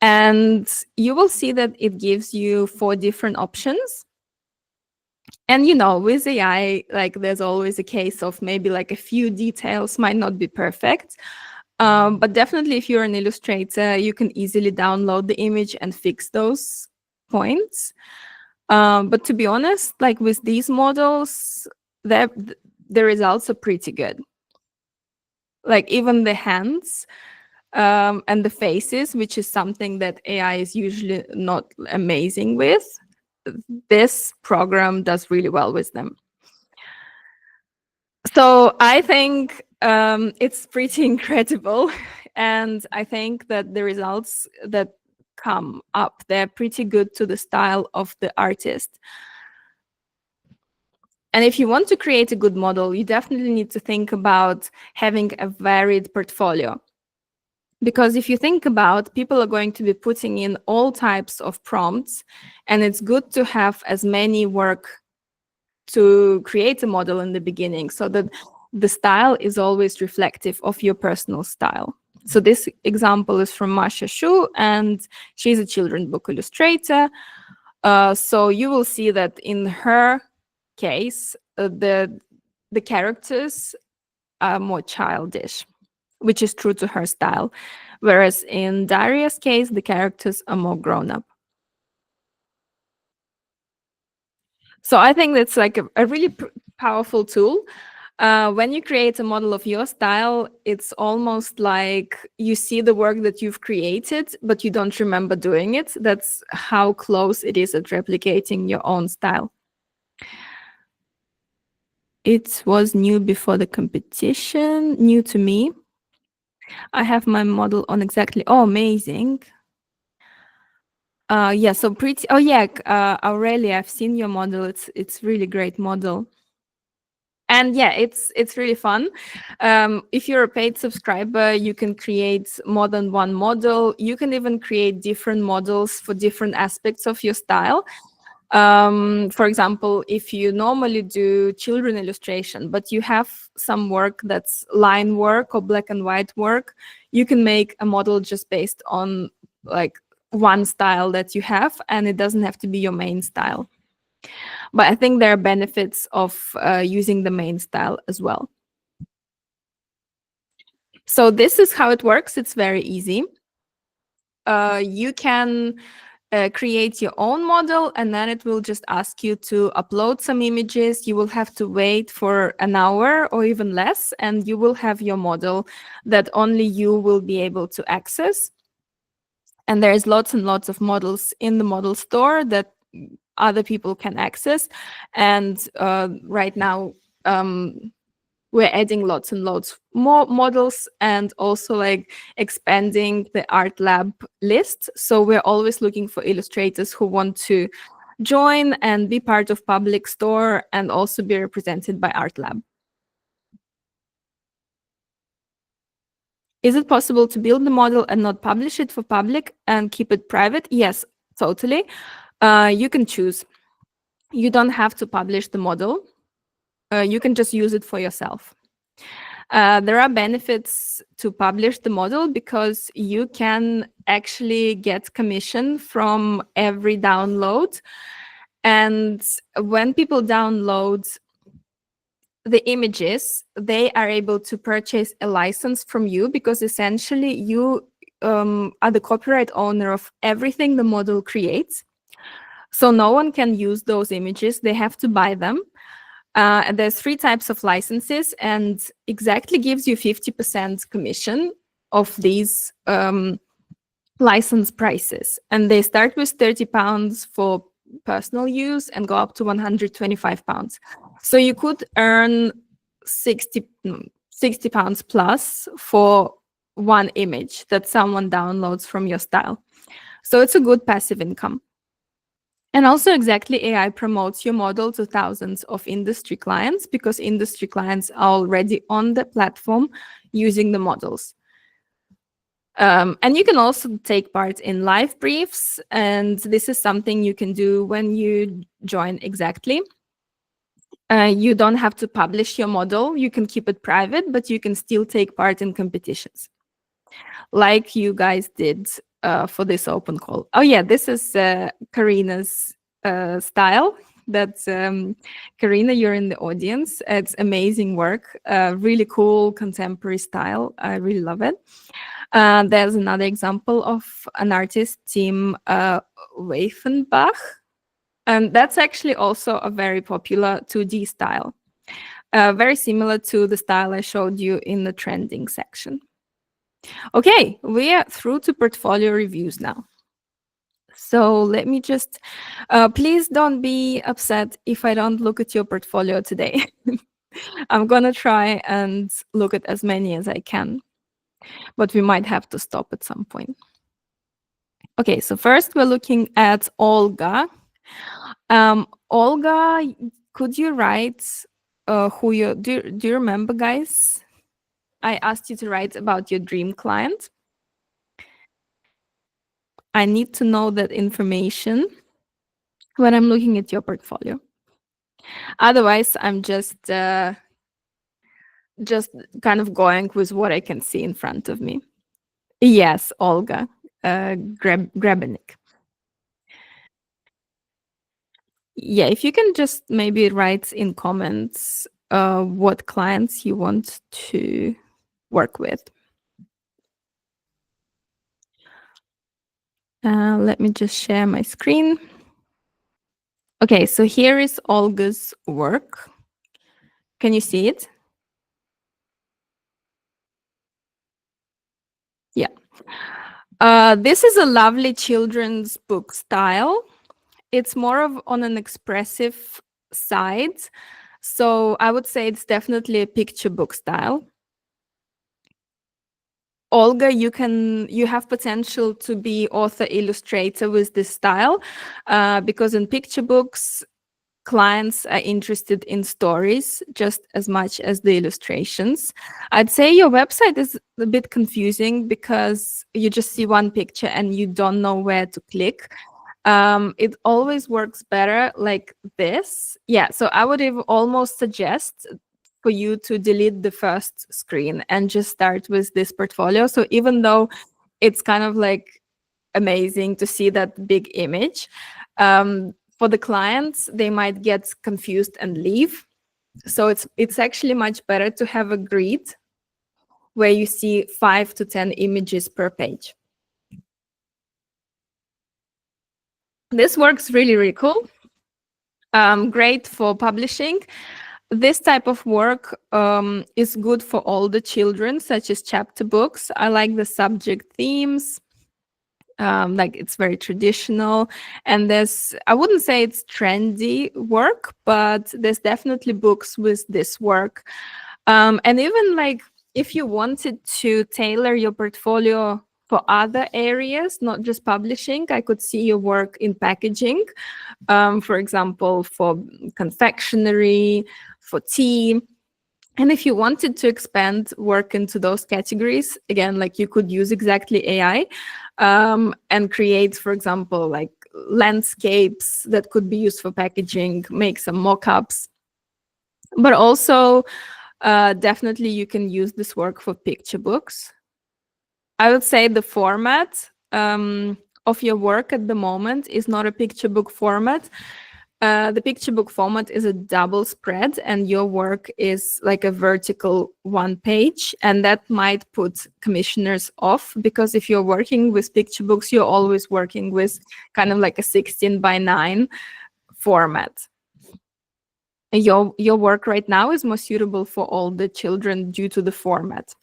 And you will see that it gives you 4 different options. And with AI, like there's always a case of maybe like a few details might not be perfect. But definitely if you're an illustrator, you can easily download the image and fix those points. But to be honest, like with these models, the results are pretty good. Like even the hands and the faces, which is something that AI is usually not amazing with, this program does really well with them. So I think it's pretty incredible. And I think that the results that come up, they're pretty good to the style of the artist. And if you want to create a good model, you definitely need to think about having a varied portfolio. Because if you think about, people are going to be putting in all types of prompts, and it's good to have as many work to create a model in the beginning so that the style is always reflective of your personal style. So this example is from Masha Shu, and she's a children's book illustrator. So you will see that in her case, the characters are more childish, which is true to her style. Whereas in Daria's case, the characters are more grown up. So I think that's like a really powerful tool. When you create a model of your style, it's almost like you see the work that you've created, but you don't remember doing it. That's how close it is at replicating your own style. It was new before the competition, new to me. I have my model on exactly. Oh, amazing. Yeah, so pretty. Oh yeah, Aurelia, I've seen your model. It's really great model. And yeah, it's really fun. If you're a paid subscriber, you can create more than one model. You can even create different models for different aspects of your style. For example, if you normally do children illustration, but you have some work that's line work or black and white work, you can make a model just based on like one style that you have, and it doesn't have to be your main style. But I think there are benefits of using the main style as well. So this is how it works. It's very easy. You can create your own model, and then it will just ask you to upload some images. You will have to wait for an hour or even less, and you will have your model that only you will be able to access. And there's lots and lots of models in the model store that other people can access. And right now, we're adding lots and lots more models, and also like expanding the art lab list. So we're always looking for illustrators who want to join and be part of public store and also be represented by art lab. Is it possible to build the model and not publish it for public and keep it private? Yes, totally. You can choose. You don't have to publish the model. You can just use it for yourself. There are benefits to publish the model because you can actually get commission from every download. And when people download the images, they are able to purchase a license from you, because essentially you are the copyright owner of everything the model creates. So no one can use those images. They have to buy them. And there's 3 types of licenses, and exactly gives you 50% commission of these license prices. And they start with £30 for personal use and go up to £125. So you could earn 60 pounds plus for one image that someone downloads from your style. So it's a good passive income. And also exactly AI promotes your model to thousands of industry clients, because industry clients are already on the platform using the models. And you can also take part in live briefs, and this is something you can do when you join exactly. You don't have to publish your model. You can keep it private, but you can still take part in competitions, like you guys did for this open call. Oh yeah, this is Karina's style. That's Karina, you're in the audience. It's amazing work, really cool contemporary style. I really love it. There's another example of an artist, Tim Weifenbach. And that's actually also a very popular 2D style, very similar to the style I showed you in the trending section. Okay, we are through to portfolio reviews now. So let me just, please don't be upset if I don't look at your portfolio today. I'm gonna try and look at as many as I can, but we might have to stop at some point. Okay, so first we're looking at Olga. Olga, could you write who you, do you remember, guys? I asked you to write about your dream client. I need to know that information when I'm looking at your portfolio. Otherwise, I'm just kind of going with what I can see in front of me. Yes, Olga Grebenik. Yeah, if you can just maybe write in comments what clients you want to work with. Let me just share my screen. Okay, so here is Olga's work. Can you see it? Yeah. This is a lovely children's book style. It's more of on an expressive side. So I would say it's definitely a picture book style. Olga, you have potential to be author illustrator with this style, because in picture books, clients are interested in stories just as much as the illustrations. I'd say your website is a bit confusing because you just see one picture and you don't know where to click. It always works better like this. Yeah, so I would almost suggest for you to delete the first screen and just start with this portfolio. So even though it's kind of like amazing to see that big image, for the clients, they might get confused and leave. So it's actually much better to have a grid where you see 5 to 10 images per page. This works really, really cool. Great for publishing. This type of work is good for all the children, such as chapter books. I like the subject themes. Like it's very traditional, and I wouldn't say it's trendy work, but there's definitely books with this work. And even like if you wanted to tailor your portfolio for other areas, not just publishing, I could see your work in packaging, for example, for confectionery, for tea. And if you wanted to expand work into those categories, again, like you could use exactly AI, and create, for example, like landscapes that could be used for packaging, make some mock-ups. But also, definitely you can use this work for picture books. I would say the format of your work at the moment is not a picture book format. The picture book format is a double spread, and your work is like a vertical one page, and that might put commissioners off, because if you're working with picture books, you're always working with kind of like a 16:9 format. Your work right now is more suitable for all the children due to the format.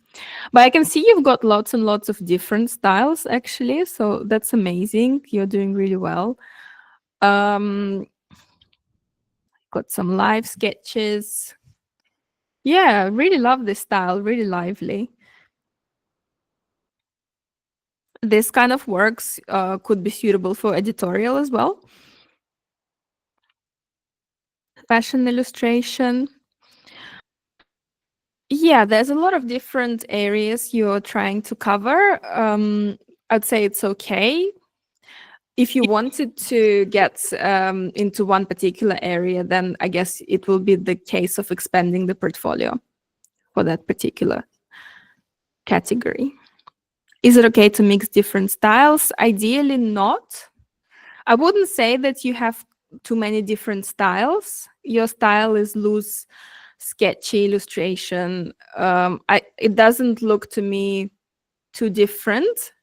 But I can see you've got lots and lots of different styles actually, so that's amazing. You're doing really well. Got some live sketches. Yeah, really love this style, really lively. This kind of works could be suitable for editorial as well. Fashion illustration. Yeah, there's a lot of different areas you're trying to cover. I'd say it's okay. If you wanted to get into one particular area, then I guess it will be the case of expanding the portfolio for that particular category. Is it okay to mix different styles? Ideally not. I wouldn't say that you have too many different styles. Your style is loose, sketchy illustration. It doesn't look to me too different.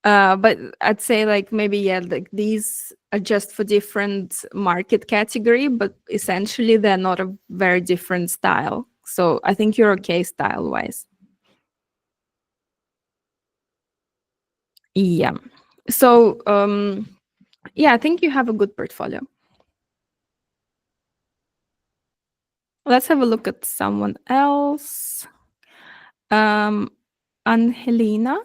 But I'd say like maybe, yeah, like these are just for different market category, but essentially they're not a very different style. So I think you're okay style wise. Yeah. So yeah, I think you have a good portfolio. Let's have a look at someone else. Angelina.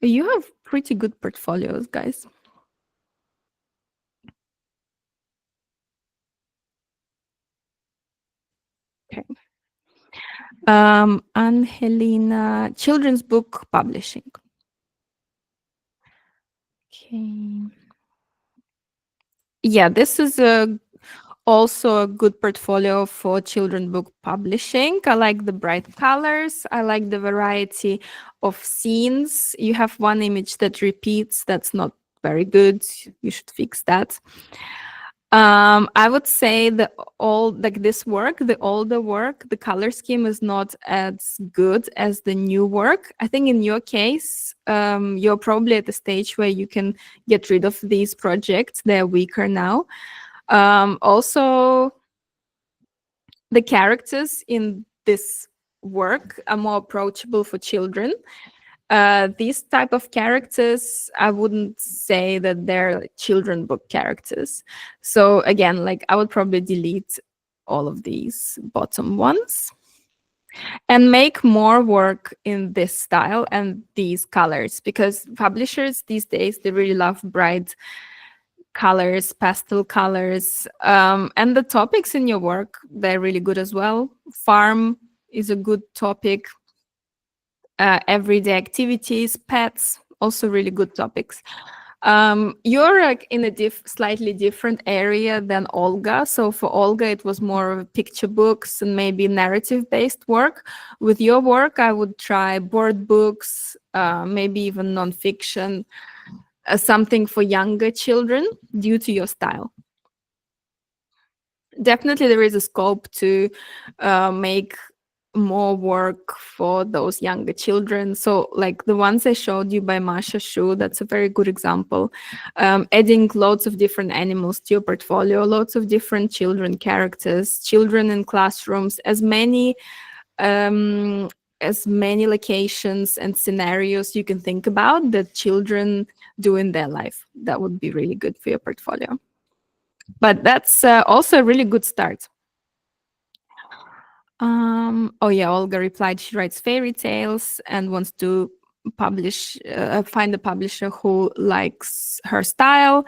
You have pretty good portfolios, guys. Okay. Angelina, children's book publishing. Okay. Yeah, this is also a good portfolio for children book publishing. I like the bright colors. I like the variety of scenes. You have one image that repeats. That's not very good. You should fix that. I would say the older work, the color scheme is not as good as the new work. I think in your case, you're probably at the stage where you can get rid of these projects. They're weaker now. Also, the characters in this work are more approachable for children. These type of characters, I wouldn't say that they're like children book characters. So again, like I would probably delete all of these bottom ones and make more work in this style and these colors, because publishers these days, they really love bright colors, pastel colors, and the topics in your work, they're really good as well. Farm is a good topic. Everyday activities, pets, also really good topics. You're like in a slightly different area than Olga. So for Olga, it was more of picture books and maybe narrative-based work. With your work, I would try board books, maybe even nonfiction, something for younger children due to your style. Definitely, there is a scope to make more work for those younger children. So like the ones I showed you by Masha Shu, that's a very good example. Adding lots of different animals to your portfolio, lots of different children characters, children in classrooms, as many locations and scenarios you can think about that children do in their life. That would be really good for your portfolio. But that's also a really good start. Oh yeah, Olga replied she writes fairy tales and wants to find a publisher who likes her style.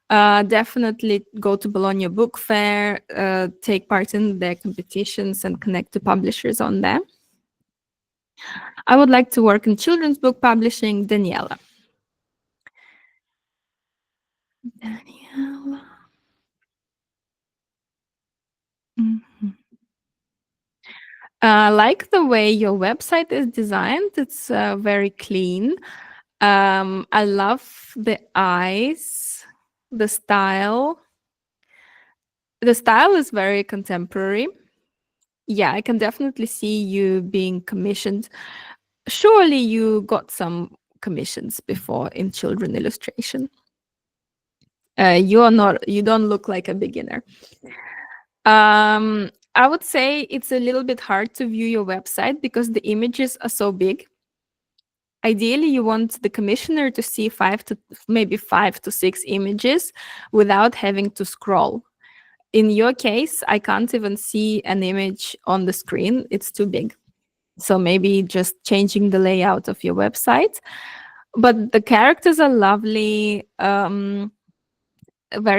Definitely go to Bologna Book Fair, take part in their competitions and connect to publishers on them. I would like to work in children's book publishing, Daniela. Daniela. Mhm. Like the way your website is designed, it's very clean. I love the eyes, the style. The style is very contemporary. Yeah, I can definitely see you being commissioned. Surely you got some commissions before in children illustration. You don't look like a beginner. I would say it's a little bit hard to view your website because the images are so big. Ideally, you want the commissioner to see 5 to 6 images without having to scroll. In your case, I can't even see an image on the screen. It's too big. So maybe just changing the layout of your website. But the characters are lovely, very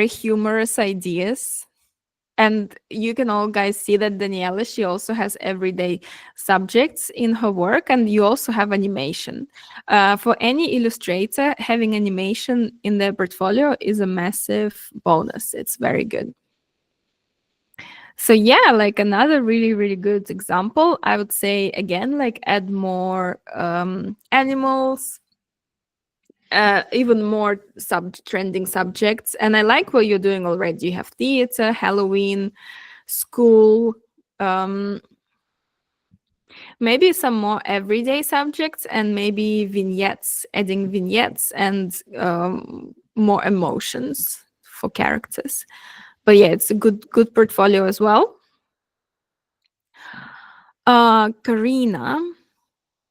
humorous ideas. And you can all guys see that Daniela, she also has everyday subjects in her work, and you also have animation. For any illustrator, having animation in their portfolio is a massive bonus. It's very good. So yeah, like another really, really good example, I would say again, like add more animals, even more trending subjects. And I like what you're doing already. You have theater, Halloween, school, maybe some more everyday subjects, and maybe vignettes, adding vignettes and more emotions for characters. But yeah, it's a good portfolio as well. Karina,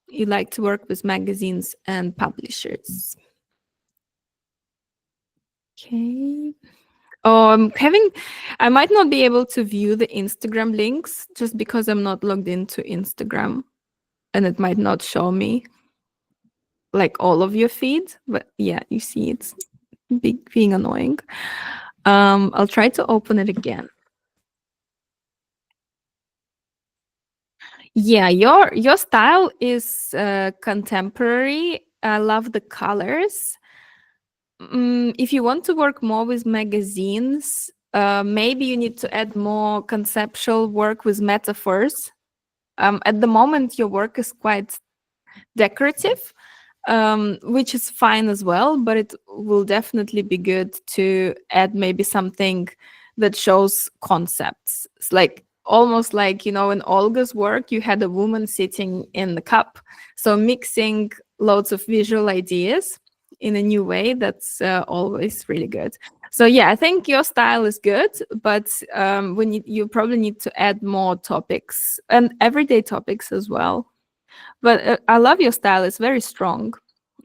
you like to work with magazines and publishers. Okay. Oh, I might not be able to view the Instagram links just because I'm not logged into Instagram, and it might not show me like all of your feeds. But yeah, you see it's being annoying. I'll try to open it again. Yeah, your style is contemporary. I love the colors. If you want to work more with magazines, maybe you need to add more conceptual work with metaphors. At the moment, your work is quite decorative, which is fine as well, but it will definitely be good to add maybe something that shows concepts. It's like almost like, in Olga's work, you had a woman sitting in the cup. So mixing loads of visual ideas in a new way, that's always really good. So yeah, I think your style is good, but you probably need to add more topics and everyday topics as well. But I love your style. It's very strong.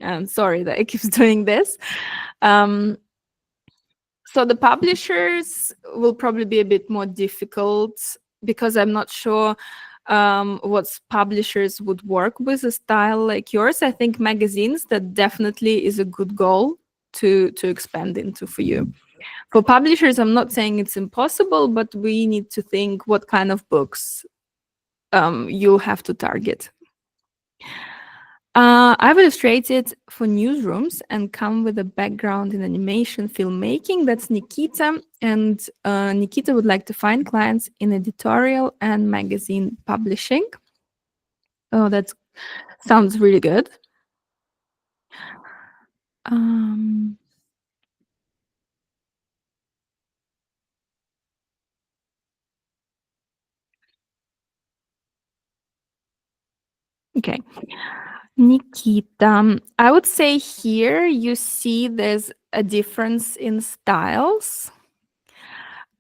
I'm sorry that it keeps doing this. Um, so the publishers will probably be a bit more difficult because I'm not sure what publishers would work with a style like yours. I think magazines, that definitely is a good goal to expand into for you. For publishers, I'm not saying it's impossible, but we need to think what kind of books you'll have to target. I've illustrated for newsrooms and come with a background in animation filmmaking. That's Nikita. And Nikita would like to find clients in editorial and magazine publishing. Oh, that sounds really good. Um, okay. Nikita, I would say here you see there's a difference in styles.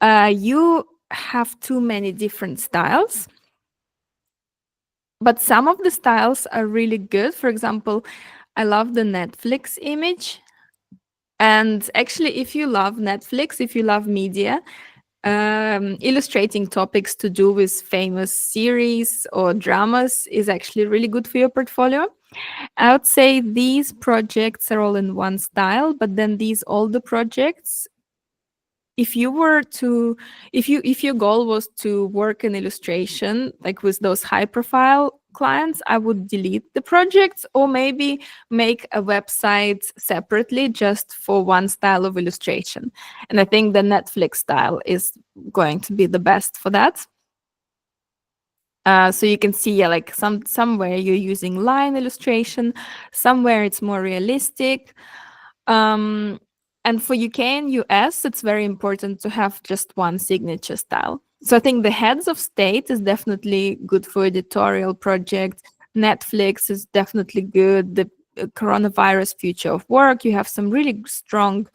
You have too many different styles, but some of the styles are really good. For example, I love the Netflix image. And actually, if you love Netflix, if you love media, illustrating topics to do with famous series or dramas is actually really good for your portfolio. I would say these projects are all in one style, but then these older projects, if you were to if your goal was to work in illustration like with those high profile clients, I would delete the projects or maybe make a website separately just for one style of illustration. And I think the Netflix style is going to be the best for that. So you can see, yeah, like somewhere you're using line illustration, somewhere it's more realistic. Um, and for UK and US, it's very important to have just one signature style. So I think the heads of state is definitely good for editorial project. Netflix is definitely good. The coronavirus future of work, you have some really strong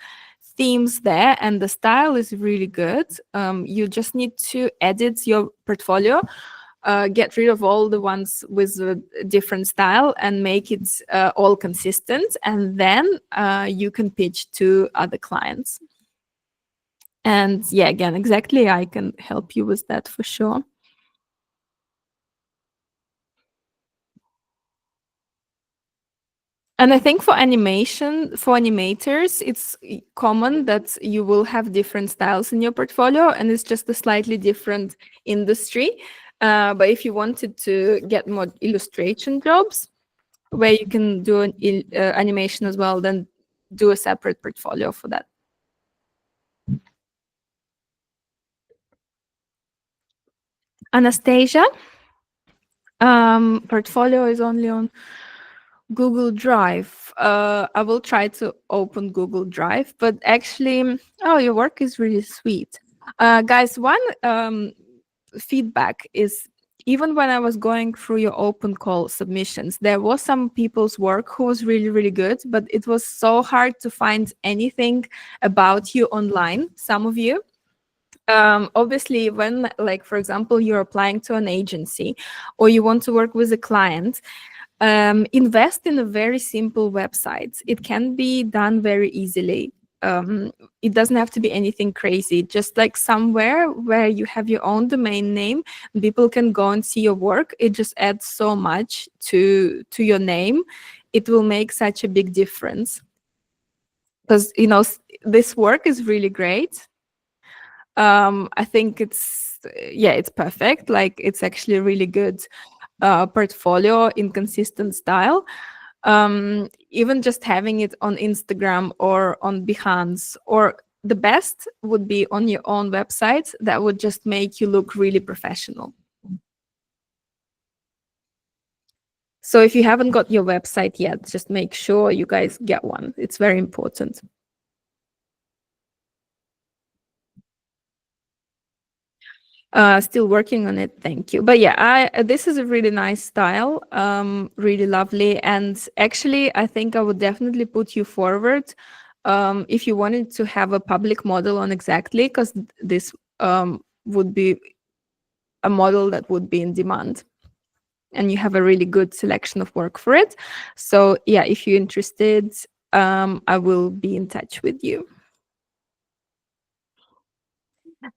themes there, and the style is really good. You just need to edit your portfolio, get rid of all the ones with a different style and make it all consistent, and then you can pitch to other clients. And yeah, again, exactly, I can help you with that for sure. And I think for animation, for animators, it's common that you will have different styles in your portfolio, and it's just a slightly different industry. But if you wanted to get more illustration jobs, where you can do an animation as well, then do a separate portfolio for that. Anastasia, portfolio is only on Google Drive. I will try to open Google Drive, but actually, oh, your work is really sweet. Guys, one feedback is, even when I was going through your open call submissions, there was some people's work who was really, really good, but it was so hard to find anything about you online, some of you. Obviously, when, like, for example, you're applying to an agency or you want to work with a client, invest in a very simple website. It can be done very easily. It doesn't have to be anything crazy, just like somewhere where you have your own domain name, people can go and see your work. It just adds so much to your name. It will make such a big difference because, you know, this work is really great. I think it's, yeah, it's perfect. Like, it's actually a really good portfolio in consistent style. Even just having it on Instagram or on Behance, or the best would be on your own website. That would just make you look really professional. So if you haven't got your website yet, just make sure you guys get one. It's very important. Still working on it, thank you. But yeah, this is a really nice style, really lovely. And actually, I think I would definitely put you forward if you wanted to have a public model on Exactly, because this would be a model that would be in demand. and you have a really good selection of work for it. So yeah, if you're interested, I will be in touch with you.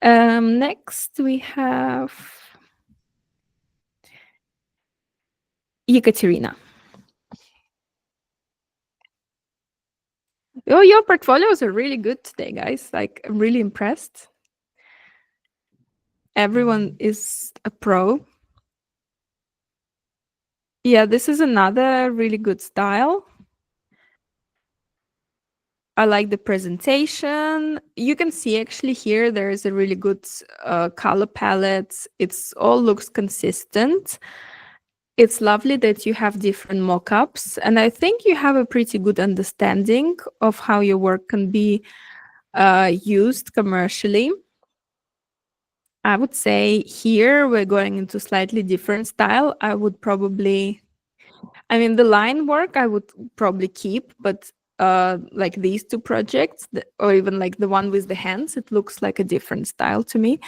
Next we have Ekaterina. Oh, your portfolios are really good today, guys. Like, I'm really impressed. Everyone is a pro. Yeah, this is another really good style. I like the presentation. You can see actually here there is a really good color palette. It's all looks consistent. It's lovely that you have different mock-ups, and I think you have a pretty good understanding of how your work can be used commercially. I would say here we're going into slightly different style. I would probably, I mean, the line work I would probably keep, but like these two projects, or even like the one with the hands, it looks like a different style to me.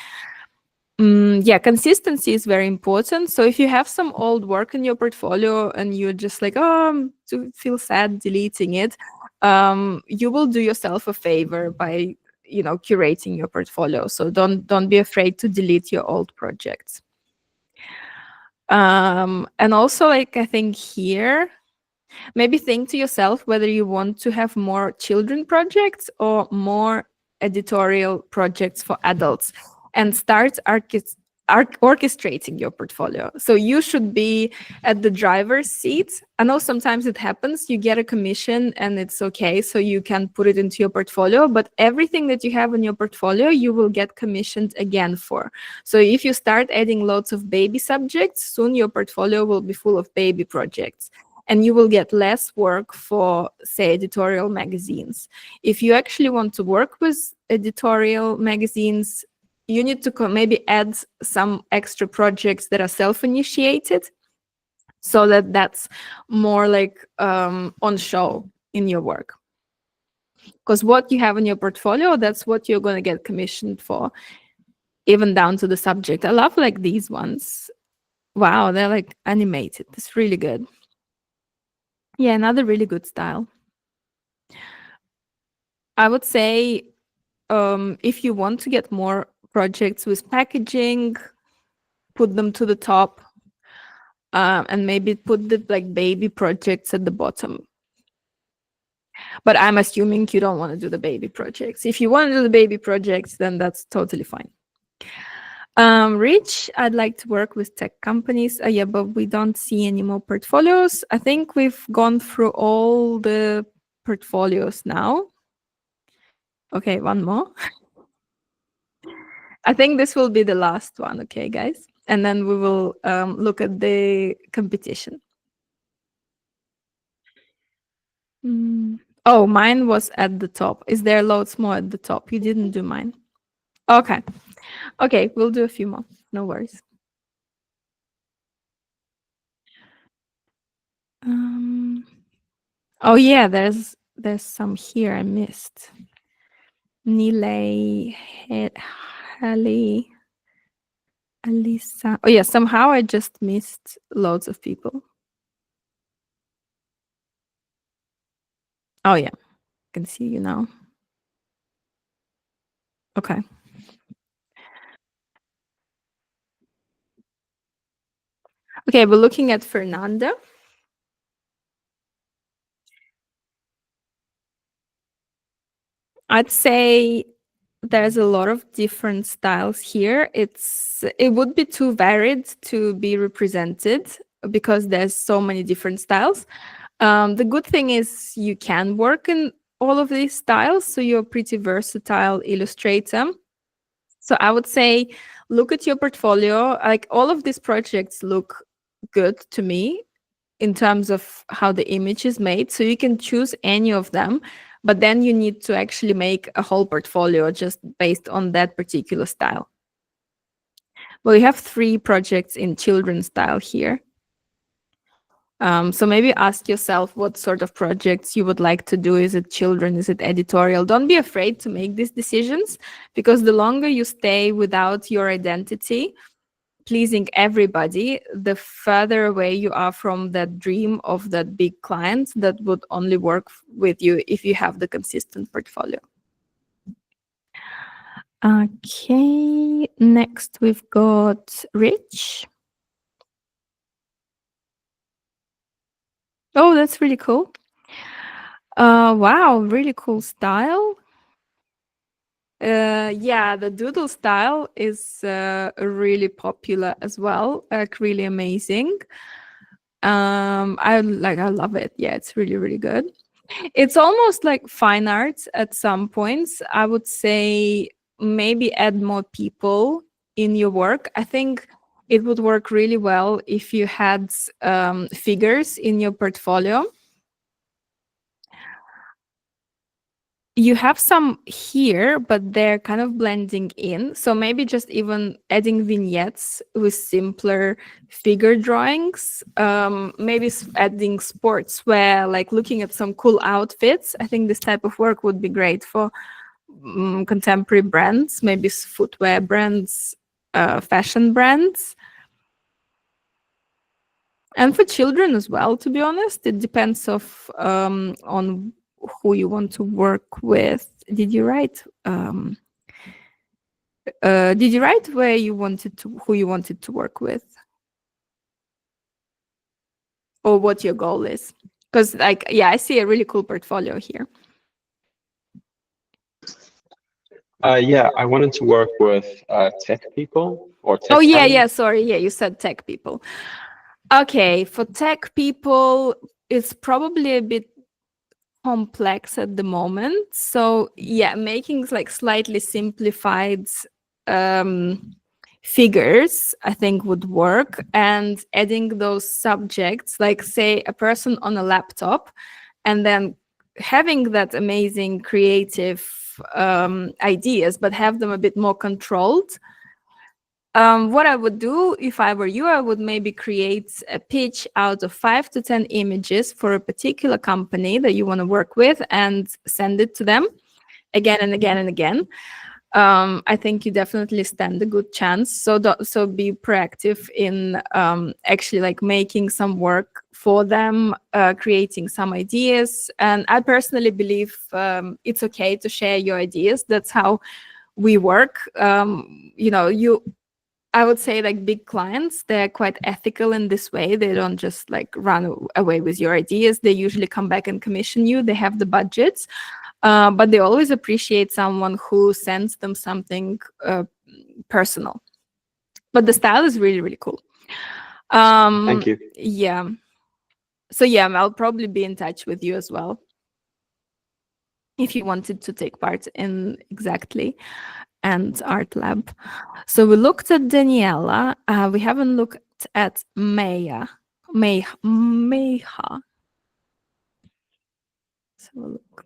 Yeah, consistency is very important. So if you have some old work in your portfolio and you're just like, oh, to feel sad deleting it, you will do yourself a favor by, you know, curating your portfolio. So don't be afraid to delete your old projects. And also, like, I think here, maybe think to yourself whether you want to have more children projects or more editorial projects for adults, and start orchestrating your portfolio. So you should be at the driver's seat. I know sometimes it happens, you get a commission and it's okay, so you can put it into your portfolio, but everything that you have in your portfolio, you will get commissioned again for. So if you start adding lots of baby subjects, soon your portfolio will be full of baby projects, and you will get less work for, say, editorial magazines. If you actually want to work with editorial magazines, you need to maybe add some extra projects that are self-initiated, so that that's more like on show in your work. Because what you have in your portfolio, that's what you're going to get commissioned for, even down to the subject. I love like these ones. Wow, they're like animated. It's really good. Yeah, another really good style. I would say if you want to get more projects with packaging, put them to the top, and maybe put the like baby projects at the bottom. But I'm assuming you don't want to do the baby projects. If you want to do the baby projects, then that's totally fine. Rich, I'd like to work with tech companies. Yeah, but we don't see any more portfolios. I think we've gone through all the portfolios now. Okay, one more. I think this will be the last one, okay, guys? And then we will look at the competition. Oh, mine was at the top. Is there loads more at the top? You didn't do mine. Okay. Okay, we'll do a few more. No worries. Oh yeah, there's some here I missed. Nilay, Hallie, Alisa. Oh yeah, somehow I just missed loads of people. Oh yeah, I can see you now. Okay. Okay, we're looking at Fernanda. I'd say there's a lot of different styles here. It would be too varied to be represented because there's so many different styles. The good thing is you can work in all of these styles, so you're a pretty versatile illustrator. So I would say look at your portfolio. Like, all of these projects look good to me in terms of how the image is made. So you can choose any of them, but then you need to actually make a whole portfolio just based on that particular style. Well, we have 3 projects in children's style here. So maybe ask yourself what sort of projects you would like to do. Is it children? Is it editorial? Don't be afraid to make these decisions, because the longer you stay without your identity, pleasing everybody, the further away you are from that dream of that big client that would only work with you if you have the consistent portfolio. Okay, next we've got Rich. Oh, that's really cool. Wow, really cool style. Yeah, the doodle style is really popular as well, like really amazing. I love it. Yeah, it's really, really good. It's almost like fine arts at some points. I would say maybe add more people in your work. I think it would work really well if you had figures in your portfolio. You have some here, but they're kind of blending in. So maybe just even adding vignettes with simpler figure drawings. Maybe adding sportswear, like looking at some cool outfits. I think this type of work would be great for contemporary brands, maybe footwear brands, fashion brands. And for children as well, to be honest. It depends on who you want to work with. Did you write where you wanted to who you wanted to work with, or what your goal is? Because I see a really cool portfolio here. Yeah, I wanted to work with tech people or tech. Oh yeah, sorry, yeah, you said tech people. Okay, for tech people, it's probably a bit complex at the moment. So yeah, making like slightly simplified figures, I think would work, and adding those subjects, like say a person on a laptop, and then having that amazing creative ideas, but have them a bit more controlled. What I would do if I were you, I would maybe create a pitch out of 5 to 10 images for a particular company that you want to work with and send it to them again and again and again. I think you definitely stand a good chance. So be proactive in actually like making some work for them, creating some ideas. And I personally believe it's okay to share your ideas. That's how we work. I would say like big clients, they're quite ethical in this way. They don't just like run away with your ideas. They usually come back and commission you. They have the budgets, but they always appreciate someone who sends them something personal. But the style is really, really cool. Thank you. Yeah. So yeah, I'll probably be in touch with you as well if you wanted to take part in Exactly and Art Lab. So we looked at Daniela. We haven't looked at Maya. Mayha. So we'll look.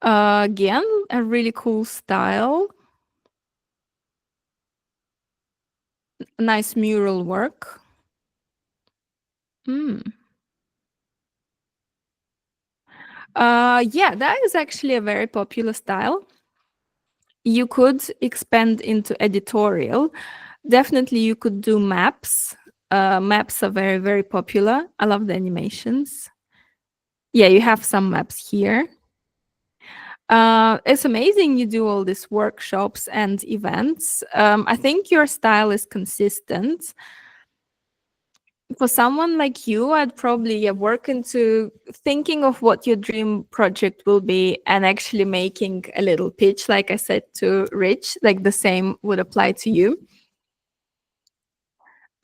Again, a really cool style. Nice mural work. Yeah, that is actually a very popular style. You could expand into editorial. Definitely, you could do maps. Maps are very, very popular. I love the animations. Yeah, you have some maps here. It's amazing you do all these workshops and events. I think your style is consistent. For someone like you, I'd probably work into thinking of what your dream project will be and actually making a little pitch, like I said to Rich, like the same would apply to you.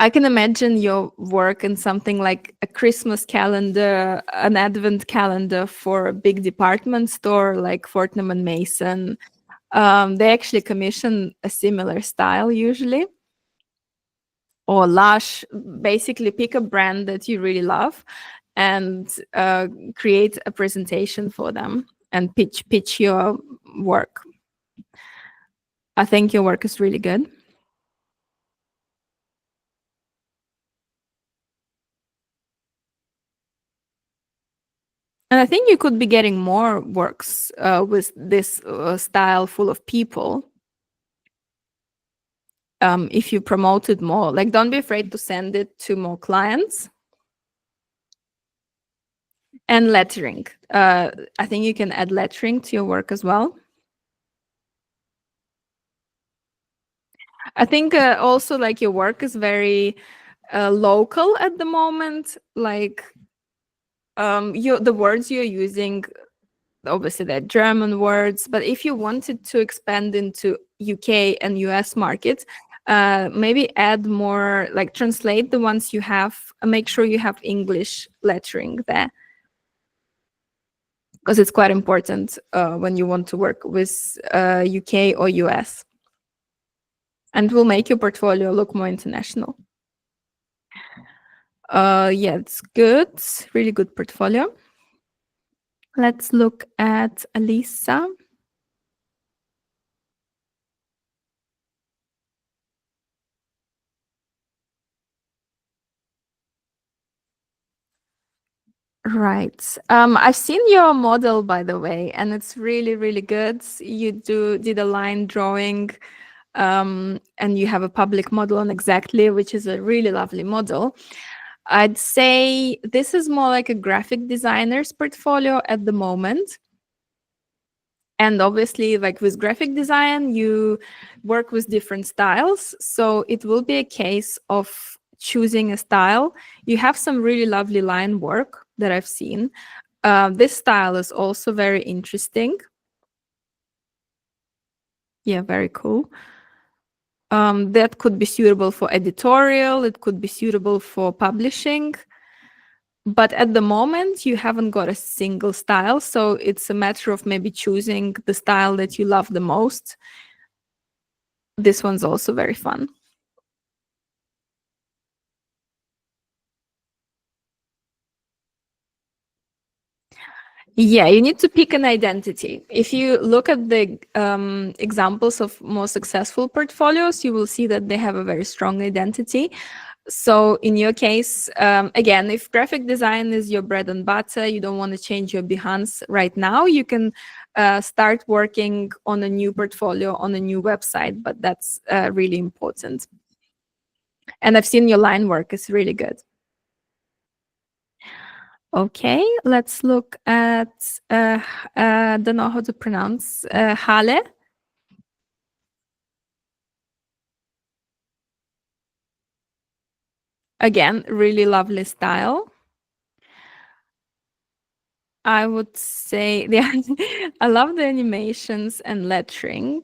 I can imagine your work in something like a Christmas calendar, an advent calendar for a big department store like Fortnum and Mason. They actually commission a similar style usually. Or Lush, basically pick a brand that you really love and create a presentation for them and pitch your work. I think your work is really good. And And I think you could be getting more works with this style full of people if you promote it more. Like, don't be afraid to send it to more clients. And lettering. I think you can add lettering to your work as well. I think also like your work is very local at the moment. Like the words you're using, obviously they're German words, but if you wanted to expand into UK and US markets, maybe add more, like translate the ones you have, make sure you have English lettering there. Because it's quite important when you want to work with UK or US. And will make your portfolio look more international. Yeah, it's good. Really good portfolio. Let's look at Alisa. Right. I've seen your model, by the way, and it's really, really good. You did a line drawing, and you have a public model on Exactly, which is a really lovely model. I'd say this is more like a graphic designer's portfolio at the moment. And obviously, like with graphic design, you work with different styles. So it will be a case of choosing a style. You have some really lovely line work that I've seen. This style is also very interesting. Yeah, very cool. That could be suitable for editorial. It could be suitable for publishing. But at the moment, you haven't got a single style. So it's a matter of maybe choosing the style that you love the most. This one's also very fun. Yeah, you need to pick an identity. If you look at the examples of more successful portfolios, you will see that they have a very strong identity. So in your case, again, if graphic design is your bread and butter, you don't want to change your Behance right now, you can start working on a new portfolio on a new website, but that's really important. And I've seen your line work is really good. Okay, let's look at, don't know how to pronounce, Hale. Again, really lovely style. I would say, yeah, I love the animations and lettering.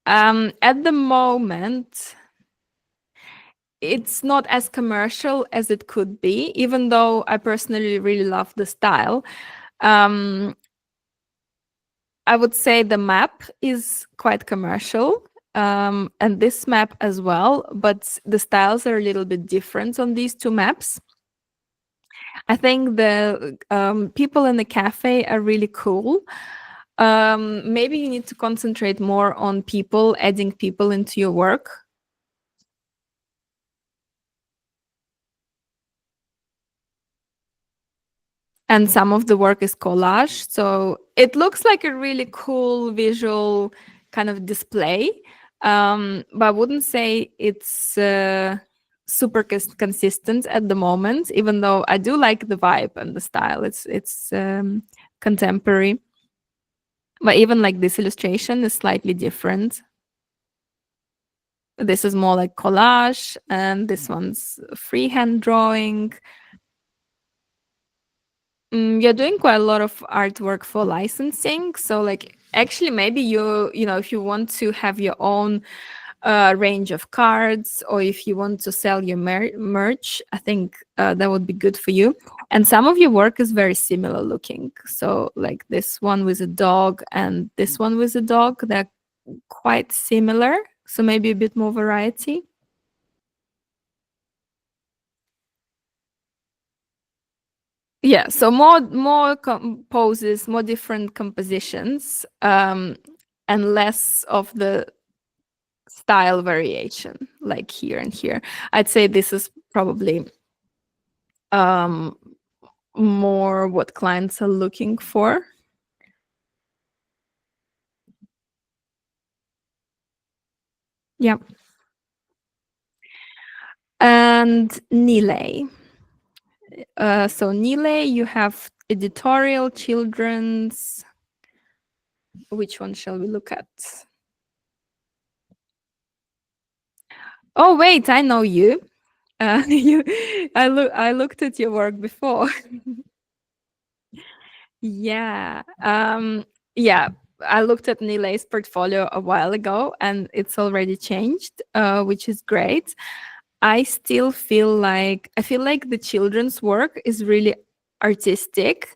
At the moment, it's not as commercial as it could be, even though I personally really love the style. I would say the map is quite commercial, and this map as well, but the styles are a little bit different on these two maps. I think the people in the cafe are really cool. Maybe you need to concentrate more on people, adding people into your work. And some of the work is collage. So it looks like a really cool visual kind of display. But I wouldn't say it's super consistent at the moment, even though I do like the vibe and the style. It's contemporary. But even like this illustration is slightly different. This is more like collage, and this one's freehand drawing. You're doing quite a lot of artwork for licensing. So like actually maybe you know, if you want to have your own range of cards, or if you want to sell your merch, I think that would be good for you. And some of your work is very similar looking. So like this one with a dog and this one with a dog, they're quite similar. So maybe a bit more variety. Yeah, so more poses, more different compositions, and less of the style variation, like here and here. I'd say this is probably more what clients are looking for. Yeah. And Nile. So Nile, you have editorial, children's. Which one shall we look at? Oh wait, I know you. I looked at your work before. Yeah. Yeah. I looked at Nile's portfolio a while ago and it's already changed, which is great. I feel like the children's work is really artistic,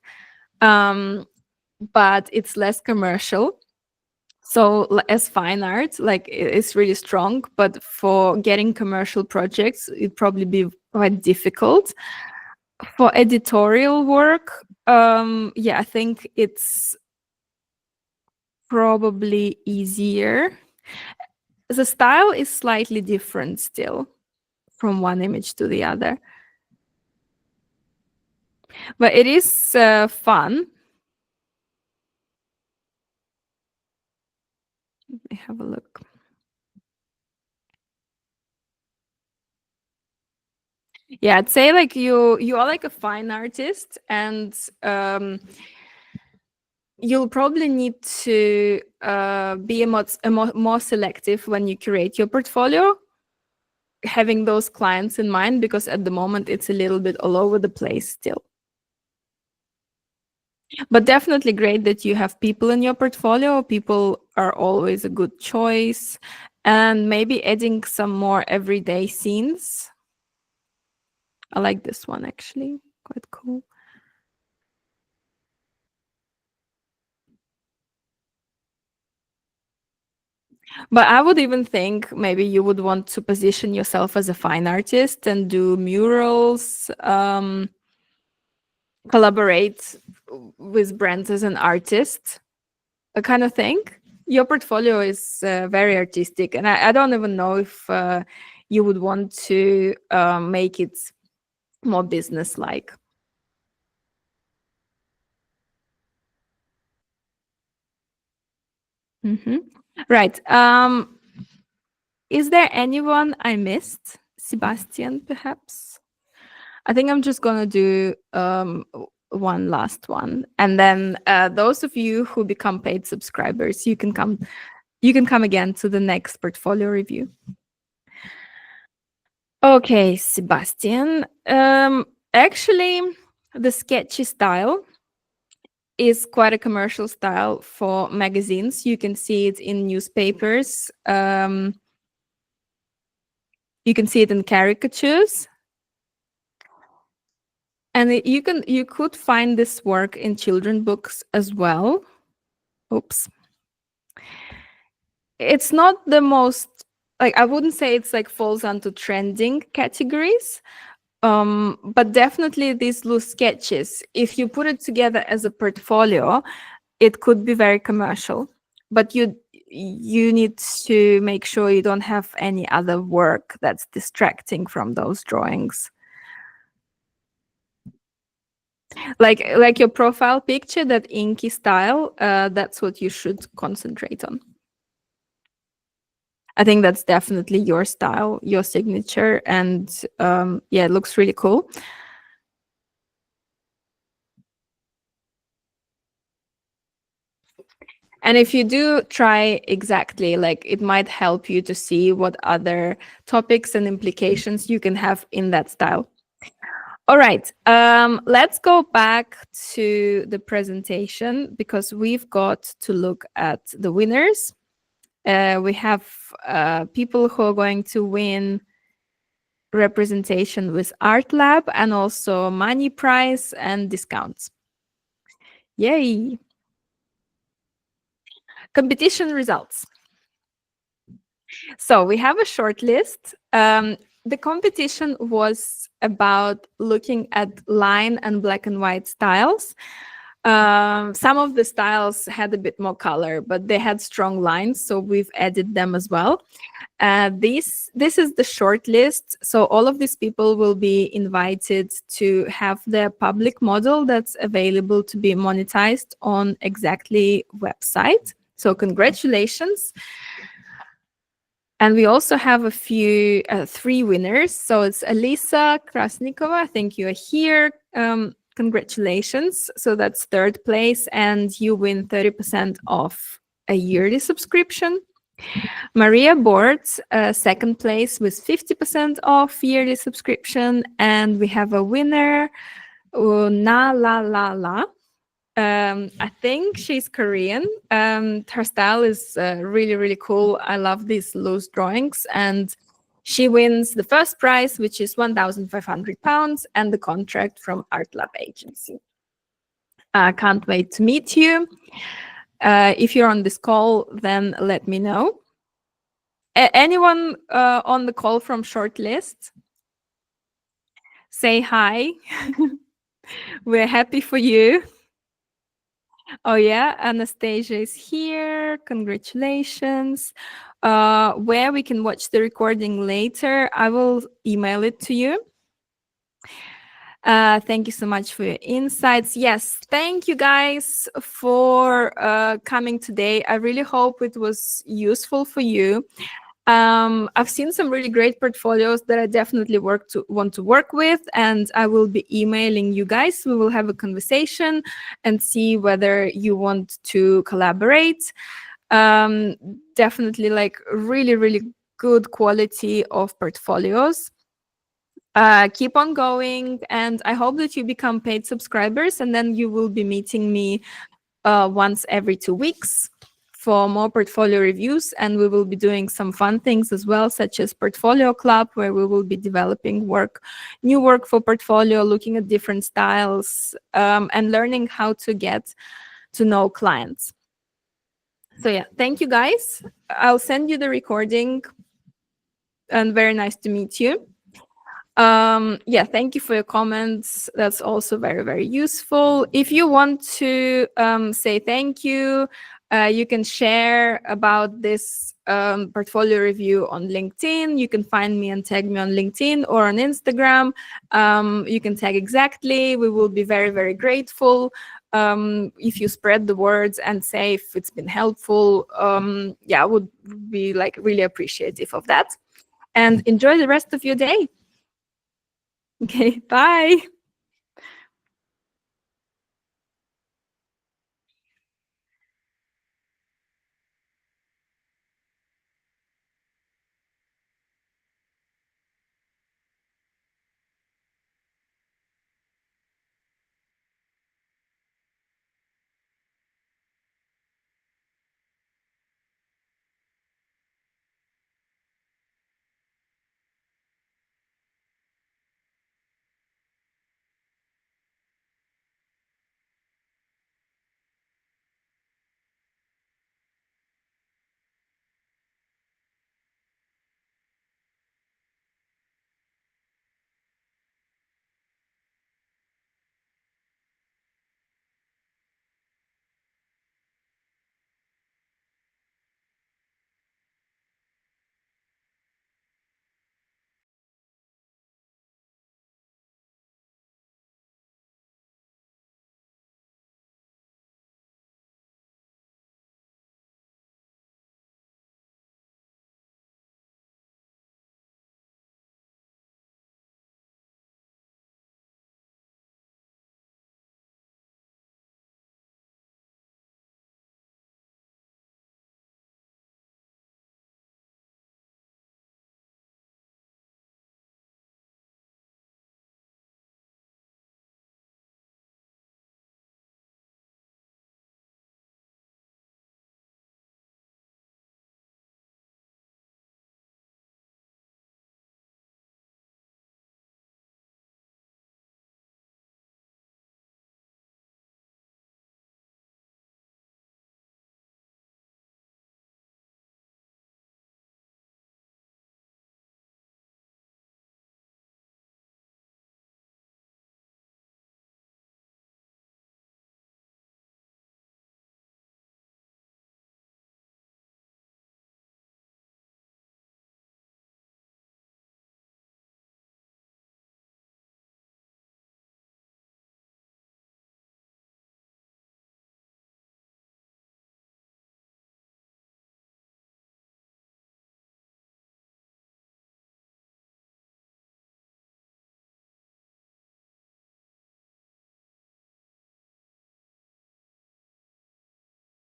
but it's less commercial. So as fine art, like it's really strong, but for getting commercial projects, it'd probably be quite difficult. For editorial work, yeah, I think it's probably easier. The style is slightly different still from one image to the other, but it is fun. Let me have a look. Yeah, I'd say like you are like a fine artist, and you'll probably need to be more selective when you curate your portfolio, having those clients in mind, because at the moment it's a little bit all over the place still. But definitely great that you have people in your portfolio. People are always a good choice. And maybe adding some more everyday scenes. I like this one actually, quite cool. But I would even think maybe you would want to position yourself as a fine artist and do murals, collaborate with brands as an artist, a kind of thing. Your portfolio is very artistic, and I don't even know if you would want to make it more business-like. Right. Is there anyone I missed? Sebastian, perhaps? I think I'm just gonna do one last one, and then those of you who become paid subscribers, you can come again to the next portfolio review. Okay, Sebastian. Actually, the sketchy style is quite a commercial style for magazines. You can see it in newspapers. You can see it in caricatures. And you could find this work in children books as well. Oops. It's not the most, like, I wouldn't say it's like falls onto trending categories. But definitely these loose sketches, if you put it together as a portfolio, it could be very commercial. But you need to make sure you don't have any other work that's distracting from those drawings. Like your profile picture, that inky style, that's what you should concentrate on. I think that's definitely your style, your signature, and yeah, it looks really cool. And if you do try exactly, like, it might help you to see what other topics and implications you can have in that style. All right, let's go back to the presentation because we've got to look at the winners. We have people who are going to win representation with Art Lab and also money prize and discounts. Yay! Competition results. So we have a short list. The competition was about looking at line and black and white styles. Some of the styles had a bit more color, but they had strong lines, so we've added them as well. This is the short list, so all of these people will be invited to have their public model that's available to be monetized on Exactly website. So congratulations. And we also have a few, 3 winners. So it's Elisa Krasnikova. I think you are here. Congratulations. So that's 3rd place, and you win 30% off a yearly subscription. Maria Bortz, 2nd place with 50% off yearly subscription. And we have a winner, Na La La La. I think she's Korean. Her style is really, really cool. I love these loose drawings. And she wins the first prize, which is £1,500, and the contract from Art Lab Agency. I can't wait to meet you. If you're on this call, then let me know. Anyone on the call from Shortlist? Say hi. We're happy for you. Oh yeah, Anastasia is here. Congratulations. Where we can watch the recording later, I will email it to you. Thank you so much for your insights. Yes, thank you guys for coming today. I really hope it was useful for you. I've seen some really great portfolios that I definitely want to work with, and I will be emailing you guys. We will have a conversation and see whether you want to collaborate. Definitely like really, really good quality of portfolios. Keep on going, and I hope that you become paid subscribers, and then you will be meeting me once every 2 weeks for more portfolio reviews, and we will be doing some fun things as well, such as Portfolio Club, where we will be developing new work for portfolio, looking at different styles, and learning how to get to know clients. So yeah, thank you guys. I'll send you the recording, and very nice to meet you. Yeah, thank you for your comments. That's also very, very useful. If you want to say thank you, you can share about this portfolio review on LinkedIn. You can find me and tag me on LinkedIn or on Instagram. You can tag Exactly. We will be very, very grateful if you spread the words and say if it's been helpful. Yeah, I would be like really appreciative of that. And enjoy the rest of your day. Okay, bye.